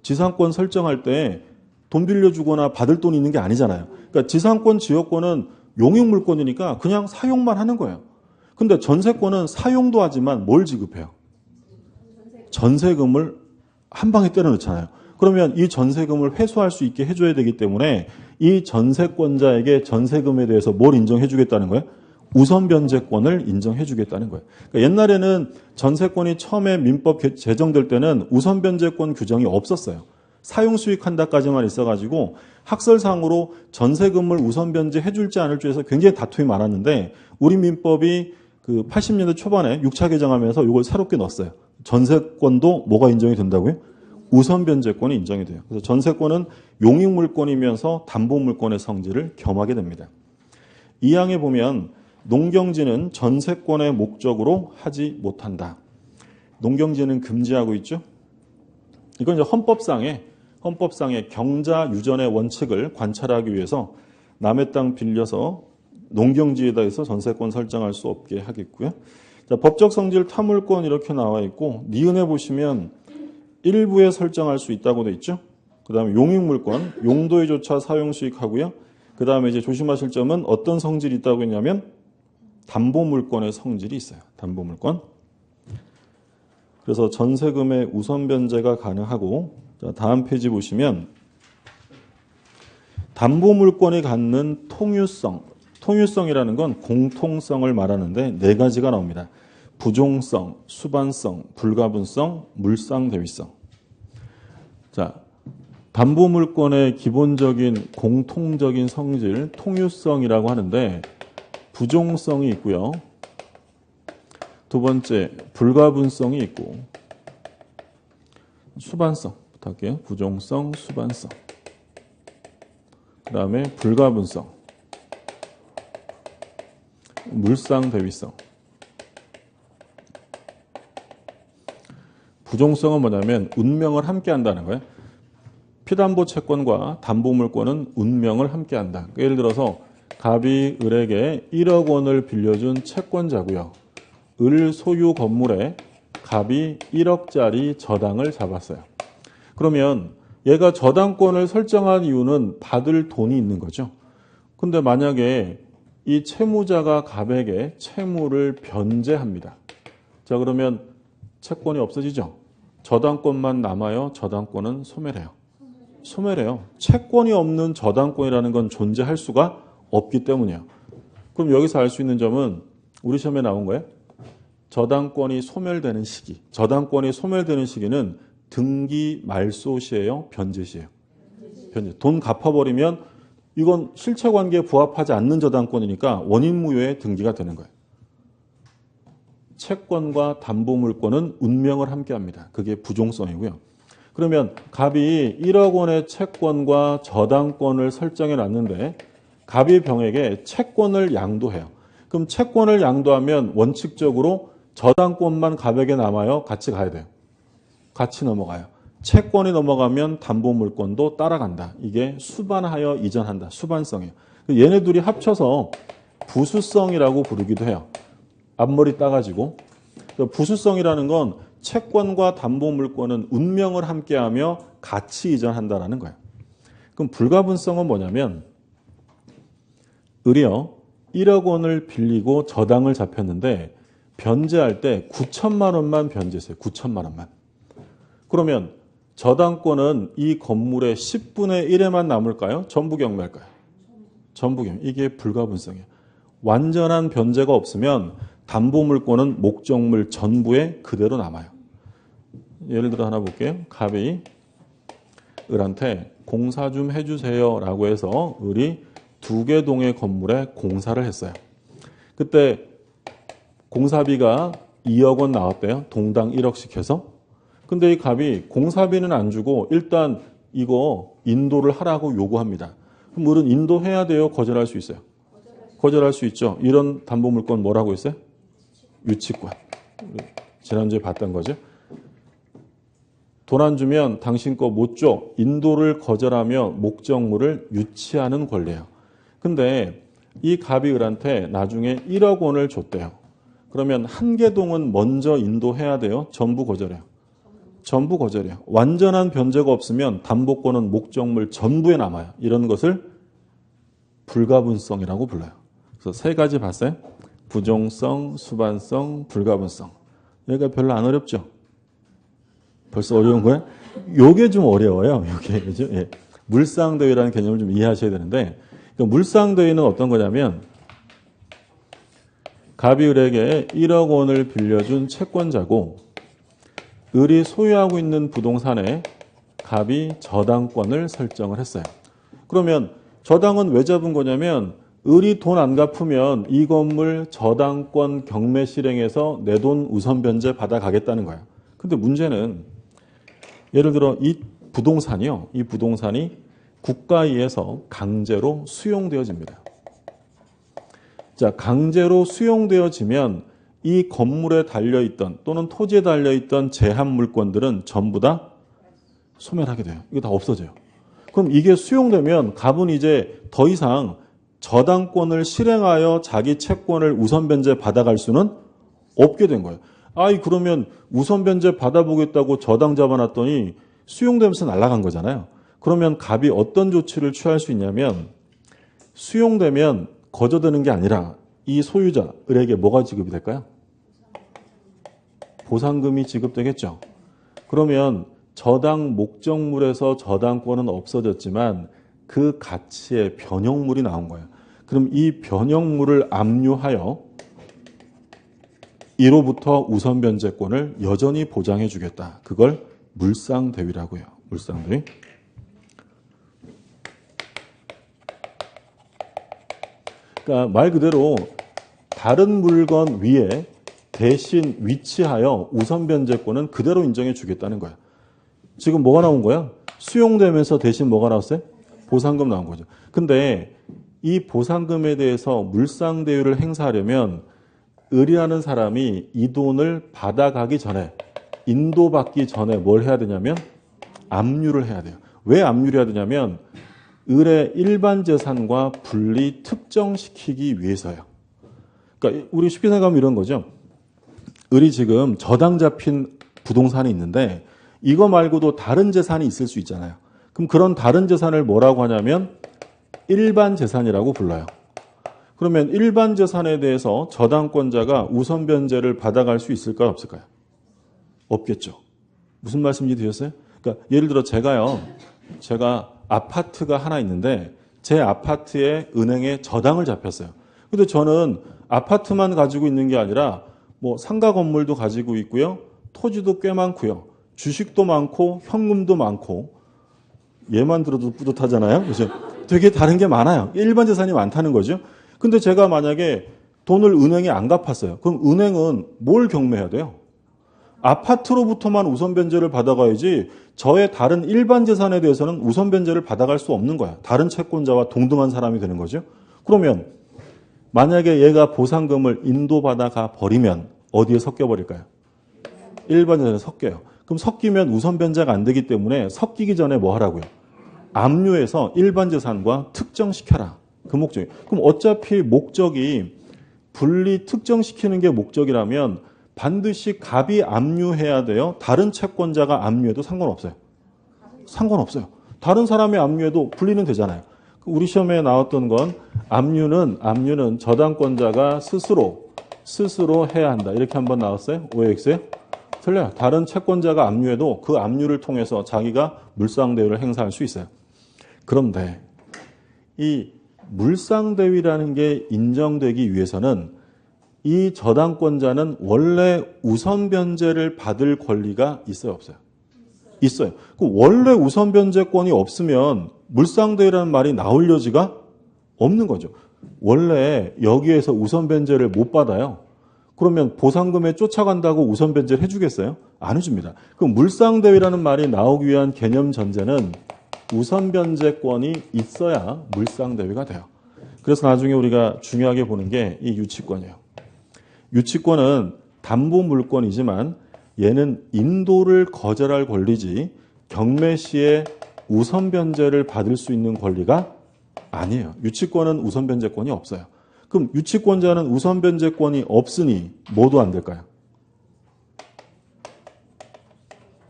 지상권 설정할 때 돈 빌려주거나 받을 돈이 있는 게 아니잖아요. 그러니까 지상권, 지역권은 용익물권이니까 그냥 사용만 하는 거예요. 근데 전세권은 사용도 하지만 뭘 지급해요? 전세금을 한 방에 때려 넣잖아요. 그러면 이 전세금을 회수할 수 있게 해줘야 되기 때문에 이 전세권자에게 전세금에 대해서 뭘 인정해 주겠다는 거예요? 우선 변제권을 인정해 주겠다는 거예요. 그러니까 옛날에는 전세권이 처음에 민법 제정될 때는 우선 변제권 규정이 없었어요. 사용 수익한다까지만 있어가지고 학설상으로 전세금을 우선 변제해 줄지 않을 줄에서 굉장히 다툼이 많았는데 우리 민법이 그 80년대 초반에 6차 개정하면서 이걸 새롭게 넣었어요. 전세권도 뭐가 인정이 된다고요? 우선 변제권이 인정이 돼요. 그래서 전세권은 용익물권이면서 담보물권의 성질을 겸하게 됩니다. 2항에 보면 농경지는 전세권의 목적으로 하지 못한다. 농경지는 금지하고 있죠. 이건 이제 헌법상의 경자 유전의 원칙을 관찰하기 위해서 남의 땅 빌려서 농경지에다 해서 전세권 설정할 수 없게 하겠고요. 자, 법적 성질 타물권 이렇게 나와 있고 니은에 보시면 일부에 설정할 수 있다고 돼 있죠. 그 다음에 용익물권, 용도에 조차 사용 수익하고요. 그 다음에 이제 조심하실 점은 어떤 성질이 있다고 했냐면 담보물권의 성질이 있어요. 담보물권. 그래서 전세금의 우선 변제가 가능하고 자, 다음 페이지 보시면 담보물권이 갖는 통유성이라는 건 공통성을 말하는데 네 가지가 나옵니다. 부종성, 수반성, 불가분성, 물상대위성. 자, 담보물권의 기본적인 공통적인 성질 통유성이라고 하는데 부종성이 있고요. 두 번째 불가분성이 있고 수반성부터 할게요. 부종성, 수반성. 그 다음에 불가분성, 물상대위성. 부종성은 뭐냐면 운명을 함께 한다는 거예요. 피담보 채권과 담보물권은 운명을 함께 한다. 예를 들어서 갑이 을에게 1억 원을 빌려준 채권자고요. 을 소유 건물에 갑이 1억짜리 저당을 잡았어요. 그러면 얘가 저당권을 설정한 이유는 받을 돈이 있는 거죠. 근데 만약에 이 채무자가 갑에게 채무를 변제합니다. 자, 그러면 채권이 없어지죠. 저당권만 남아요. 저당권은 소멸해요. 소멸해요. 채권이 없는 저당권이라는 건 존재할 수가 없기 때문이에요. 그럼 여기서 알 수 있는 점은 우리 시험에 나온 거예요. 저당권이 소멸되는 시기. 저당권이 소멸되는 시기는 등기 말소시예요? 변제시예요? 변제. 돈 갚아버리면 이건 실체관계에 부합하지 않는 저당권이니까 원인무효의 등기가 되는 거예요. 채권과 담보물권은 운명을 함께합니다. 그게 부종성이고요. 그러면 갑이 1억 원의 채권과 저당권을 설정해 놨는데 갑이 병에게 채권을 양도해요. 그럼 채권을 양도하면 원칙적으로 저당권만 갑에게 남아요? 같이 가야 돼요? 같이 넘어가요. 채권이 넘어가면 담보물권도 따라간다. 이게 수반하여 이전한다. 수반성이에요. 얘네 둘이 합쳐서 부수성이라고 부르기도 해요. 앞머리 따가지고. 부수성이라는 건 채권과 담보물권은 운명을 함께하며 같이 이전한다라는 거예요. 그럼 불가분성은 뭐냐면 을이요 1억 원을 빌리고 저당을 잡혔는데 변제할 때 9천만 원만 변제했어요. 9천만 원만. 그러면 저당권은 이 건물의 10분의 1에만 남을까요? 전부 경매할까요? 전부 경매. 이게 불가분성이에요. 완전한 변제가 없으면 담보물권은 목적물 전부에 그대로 남아요. 예를 들어 하나 볼게요. 갑이 을한테 공사 좀 해주세요 라고 해서 을이 2개 동의 건물에 공사를 했어요. 그때 공사비가 2억 원 나왔대요. 동당 1억씩 해서. 근데 이 갑이 공사비는 안 주고 일단 이거 인도를 하라고 요구합니다. 그럼 을은 인도해야 돼요? 거절할 수 있어요? 거절할 수 있죠. 이런 담보물권 뭐라고 했어요? 유치권. 지난주에 봤던 거죠. 돈 안 주면 당신 거 못 줘. 인도를 거절하며 목적물을 유치하는 권리예요. 근데 이 갑이 을한테 나중에 1억 원을 줬대요. 그러면 한 개 동은 먼저 인도해야 돼요? 전부 거절해요? 전부 거절해요. 완전한 변제가 없으면 담보권은 목적물 전부에 남아요. 이런 것을 불가분성이라고 불러요. 그래서 3가지 봤어요. 부종성, 수반성, 불가분성. 여기가 별로 안 어렵죠? 벌써 어려운 거예요? 요게 좀 어려워요. 요게, 그죠? 예. 물상대위라는 개념을 좀 이해하셔야 되는데, 그러니까 물상대위는 어떤 거냐면, 갑이 을에게 1억 원을 빌려준 채권자고, 을이 소유하고 있는 부동산에 갑이 저당권을 설정을 했어요. 그러면 저당은 왜 잡은 거냐면, 을이 돈 안 갚으면 이 건물 저당권 경매 실행해서 내 돈 우선 변제 받아가겠다는 거예요. 근데 문제는 예를 들어 이 부동산이요. 이 부동산이 국가에 의해서 강제로 수용되어집니다. 자, 강제로 수용되어지면 이 건물에 달려있던 또는 토지에 달려있던 제한 물권들은 전부 다 소멸하게 돼요. 이거 다 없어져요. 그럼 이게 수용되면 갑은 이제 더 이상 저당권을 실행하여 자기 채권을 우선 변제 받아갈 수는 없게 된 거예요. 아이 그러면 우선 변제 받아보겠다고 저당 잡아놨더니 수용되면서 날아간 거잖아요. 그러면 갑이 어떤 조치를 취할 수 있냐면 수용되면 거저되는 게 아니라 이 소유자 을에게 뭐가 지급이 될까요? 보상금이 지급되겠죠. 그러면 저당 목적물에서 저당권은 없어졌지만 그 가치의 변형물이 나온 거예요. 그럼 이 변형물을 압류하여 이로부터 우선 변제권을 여전히 보장해 주겠다. 그걸 물상대위라고 해요. 물상대위. 그러니까 말 그대로 다른 물건 위에 대신 위치하여 우선 변제권은 그대로 인정해 주겠다는 거야. 지금 뭐가 나온 거야? 수용되면서 대신 뭐가 나왔어요? 보상금 나온 거죠. 근데 이 보상금에 대해서 물상대위를 행사하려면 을이라는 사람이 이 돈을 받아가기 전에 인도받기 전에 뭘 해야 되냐면 압류를 해야 돼요. 왜 압류를 해야 되냐면 을의 일반 재산과 분리 특정시키기 위해서요. 그러니까 우리 쉽게 생각하면 이런 거죠. 을이 지금 저당 잡힌 부동산이 있는데 이거 말고도 다른 재산이 있을 수 있잖아요. 그럼 그런 다른 재산을 뭐라고 하냐면 일반 재산이라고 불러요. 그러면 일반 재산에 대해서 저당권자가 우선 변제를 받아갈 수 있을까요? 없을까요? 없겠죠. 무슨 말씀인지 드셨어요? 그러니까 예를 들어 제가 아파트가 하나 있는데 제 아파트에 은행에 저당을 잡혔어요. 근데 저는 아파트만 가지고 있는 게 아니라 뭐 상가 건물도 가지고 있고요. 토지도 꽤 많고요. 주식도 많고 현금도 많고 얘만 들어도 뿌듯하잖아요. 그래서 되게 다른 게 많아요. 일반 재산이 많다는 거죠. 근데 제가 만약에 돈을 은행에 안 갚았어요. 그럼 은행은 뭘 경매해야 돼요? 아파트로부터만 우선 변제를 받아가야지 저의 다른 일반 재산에 대해서는 우선 변제를 받아갈 수 없는 거야. 다른 채권자와 동등한 사람이 되는 거죠. 그러면 만약에 얘가 보상금을 인도받아가 버리면 어디에 섞여버릴까요? 일반 재산에 섞여요. 그럼 섞이면 우선 변제가 안 되기 때문에 섞이기 전에 뭐 하라고요? 압류해서 일반 재산과 특정시켜라. 그 목적이에요. 그럼 어차피 목적이 분리 특정시키는 게 목적이라면 반드시 갑이 압류해야 돼요. 다른 채권자가 압류해도 상관없어요. 상관없어요. 다른 사람이 압류해도 분리는 되잖아요. 우리 시험에 나왔던 건 압류는 저당권자가 스스로 해야 한다. 이렇게 한번 나왔어요. OX에? 틀려요. 다른 채권자가 압류해도 그 압류를 통해서 자기가 물상대위를 행사할 수 있어요. 그런데 이 물상대위라는 게 인정되기 위해서는 이 저당권자는 원래 우선 변제를 받을 권리가 있어요, 없어요? 있어요. 그 원래 우선 변제권이 없으면 물상대위라는 말이 나올 여지가 없는 거죠. 원래 여기에서 우선 변제를 못 받아요. 그러면 보상금에 쫓아간다고 우선 변제를 해주겠어요? 안 해줍니다. 그 물상대위라는 말이 나오기 위한 개념 전제는 우선 변제권이 있어야 물상대위가 돼요. 그래서 나중에 우리가 중요하게 보는 게 이 유치권이에요. 유치권은 담보 물권이지만 얘는 인도를 거절할 권리지 경매 시에 우선 변제를 받을 수 있는 권리가 아니에요. 유치권은 우선 변제권이 없어요. 그럼 유치권자는 우선 변제권이 없으니 뭐도 안 될까요?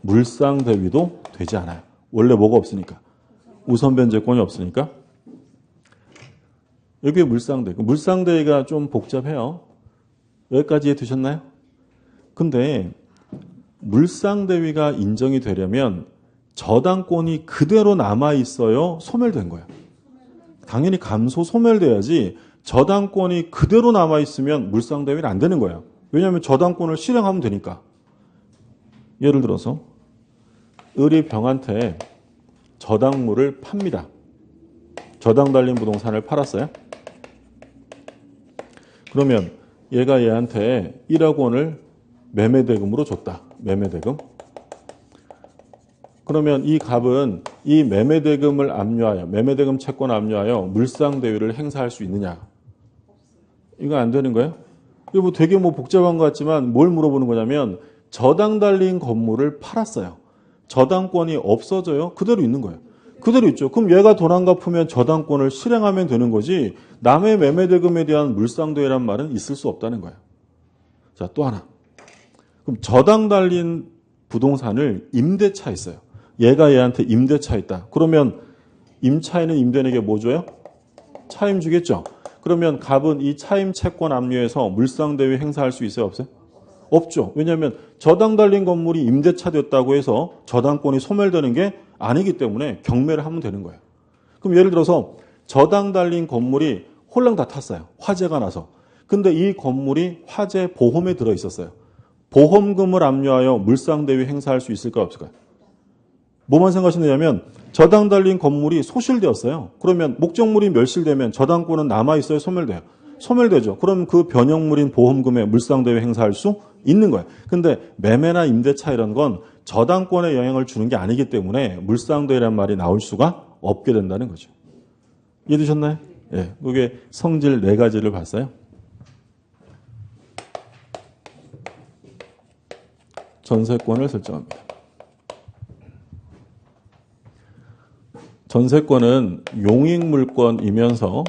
물상대위도 되지 않아요. 원래 뭐가 없으니까? 우선 변제권이 없으니까. 여기에 물상대위. 물상대위가 좀 복잡해요. 여기까지 드셨나요? 근데 물상대위가 인정이 되려면 저당권이 그대로 남아있어요? 소멸된 거예요? 당연히 소멸돼야지 저당권이 그대로 남아있으면 물상대위는 안 되는 거예요. 왜냐하면 저당권을 실행하면 되니까. 예를 들어서 을이 병한테 저당물을 팝니다. 저당 달린 부동산을 팔았어요. 그러면 얘가 얘한테 1억 원을 매매대금으로 줬다. 매매대금. 그러면 이 갑은 이 매매대금을 압류하여, 매매대금 채권 압류하여 물상대위를 행사할 수 있느냐? 이거 안 되는 거예요? 이거 뭐 되게 복잡한 것 같지만 뭘 물어보는 거냐면 저당 달린 건물을 팔았어요. 저당권이 없어져요? 그대로 있는 거예요. 그대로 있죠. 그럼 얘가 돈 안 갚으면 저당권을 실행하면 되는 거지 남의 매매대금에 대한 물상대위란 말은 있을 수 없다는 거예요. 자, 또 하나. 그럼 저당 달린 부동산을 임대차 있어요. 얘가 얘한테 임대차 있다. 그러면 임차인은 임대인에게 뭐 줘요? 차임 주겠죠. 그러면 갑은 이 차임 채권 압류해서 물상대위 행사할 수 있어요? 없어요? 없죠. 왜냐하면 저당 달린 건물이 임대차 됐다고 해서 저당권이 소멸되는 게 아니기 때문에 경매를 하면 되는 거예요. 그럼 예를 들어서 저당 달린 건물이 홀랑 다 탔어요. 화재가 나서. 근데 이 건물이 화재 보험에 들어 있었어요. 보험금을 압류하여 물상대위 행사할 수 있을까 없을까요? 뭐만 생각하시느냐면 저당 달린 건물이 소실되었어요. 그러면 목적물이 멸실되면 저당권은 남아있어요? 소멸돼요? 소멸되죠. 그럼 그 변형물인 보험금에 물상대위 행사할 수 있는 거예요. 근데 매매나 임대차 이런 건 저당권에 영향을 주는 게 아니기 때문에 물상대위란 말이 나올 수가 없게 된다는 거죠. 이해되셨나요? 예. 그게 성질 4가지를 봤어요. 전세권을 설정합니다. 전세권은 용익물권이면서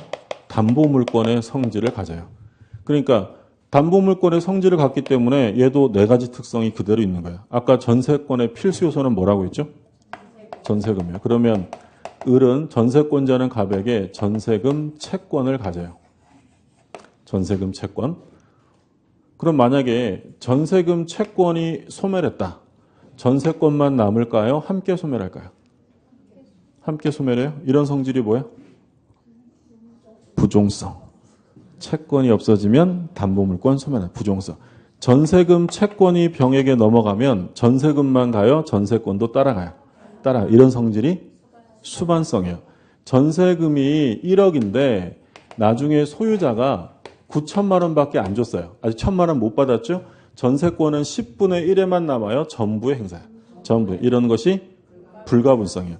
담보물권의 성질을 가져요. 그러니까 담보물권의 성질을 갖기 때문에 얘도 4가지 특성이 그대로 있는 거예요. 아까 전세권의 필수 요소는 뭐라고 했죠? 전세금이요. 그러면 을은 전세권자는 갑에게 전세금 채권을 가져요. 전세금 채권. 그럼 만약에 전세금 채권이 소멸했다. 전세권만 남을까요? 함께 소멸할까요? 함께 소멸해요? 이런 성질이 뭐예요? 부종성. 채권이 없어지면 담보물권 소멸. 부종성. 전세금 채권이 병에게 넘어가면 전세금만 가요? 전세권도 따라가요? 따라가요. 이런 성질이 수반성이에요. 전세금이 1억인데 나중에 소유자가 9천만 원밖에 안 줬어요. 아직 1,000만 원 못 받았죠? 전세권은 10분의 1에만 남아요. 전부의 행사예요. 전부. 이런 것이 불가분성이에요.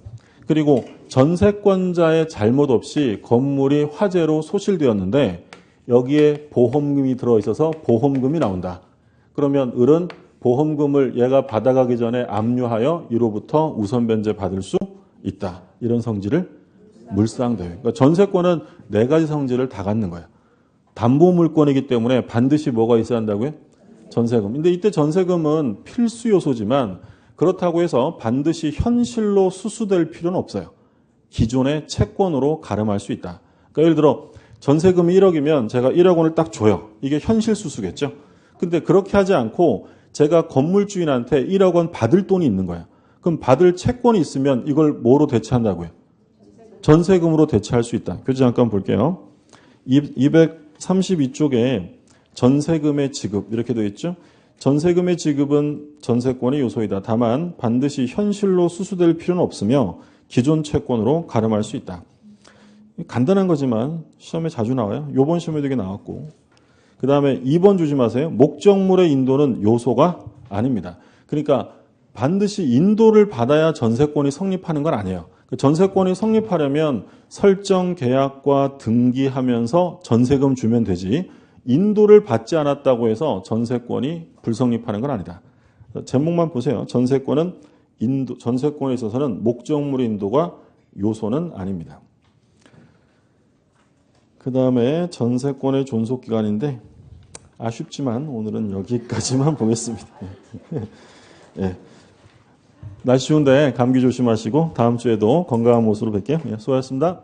그리고 전세권자의 잘못 없이 건물이 화재로 소실되었는데 여기에 보험금이 들어있어서 보험금이 나온다. 그러면 을은 보험금을 얘가 받아가기 전에 압류하여 이로부터 우선 변제 받을 수 있다. 이런 성질을 물상대회. 그러니까 전세권은 네 가지 성질을 다 갖는 거예요. 담보물권이기 때문에 반드시 뭐가 있어야 한다고요? 전세금. 근데 이때 전세금은 필수 요소지만 그렇다고 해서 반드시 현실로 수수될 필요는 없어요. 기존의 채권으로 가름할 수 있다. 그러니까 예를 들어 전세금이 1억이면 제가 1억 원을 딱 줘요. 이게 현실 수수겠죠? 근데 그렇게 하지 않고 제가 건물주인한테 1억 원 받을 돈이 있는 거예요. 그럼 받을 채권이 있으면 이걸 뭐로 대체한다고요? 전세금으로 대체할 수 있다. 교재 잠깐 볼게요. 232쪽에 전세금의 지급 이렇게 되어 있죠. 전세금의 지급은 전세권의 요소이다. 다만 반드시 현실로 수수될 필요는 없으며 기존 채권으로 가름할 수 있다. 간단한 거지만 시험에 자주 나와요. 이번 시험에도 이게 나왔고. 그 다음에 2번 조심하세요. 목적물의 인도는 요소가 아닙니다. 그러니까 반드시 인도를 받아야 전세권이 성립하는 건 아니에요. 전세권이 성립하려면 설정 계약과 등기하면서 전세금 주면 되지 인도를 받지 않았다고 해서 전세권이 불성립하는 건 아니다. 제목만 보세요. 전세권에 있어서는 목적물의 인도가 요소는 아닙니다. 그 다음에 전세권의 존속기간인데 아쉽지만 오늘은 여기까지만 보겠습니다. 예. 날씨 추운데 감기 조심하시고 다음 주에도 건강한 모습으로 뵐게요. 예, 수고하셨습니다.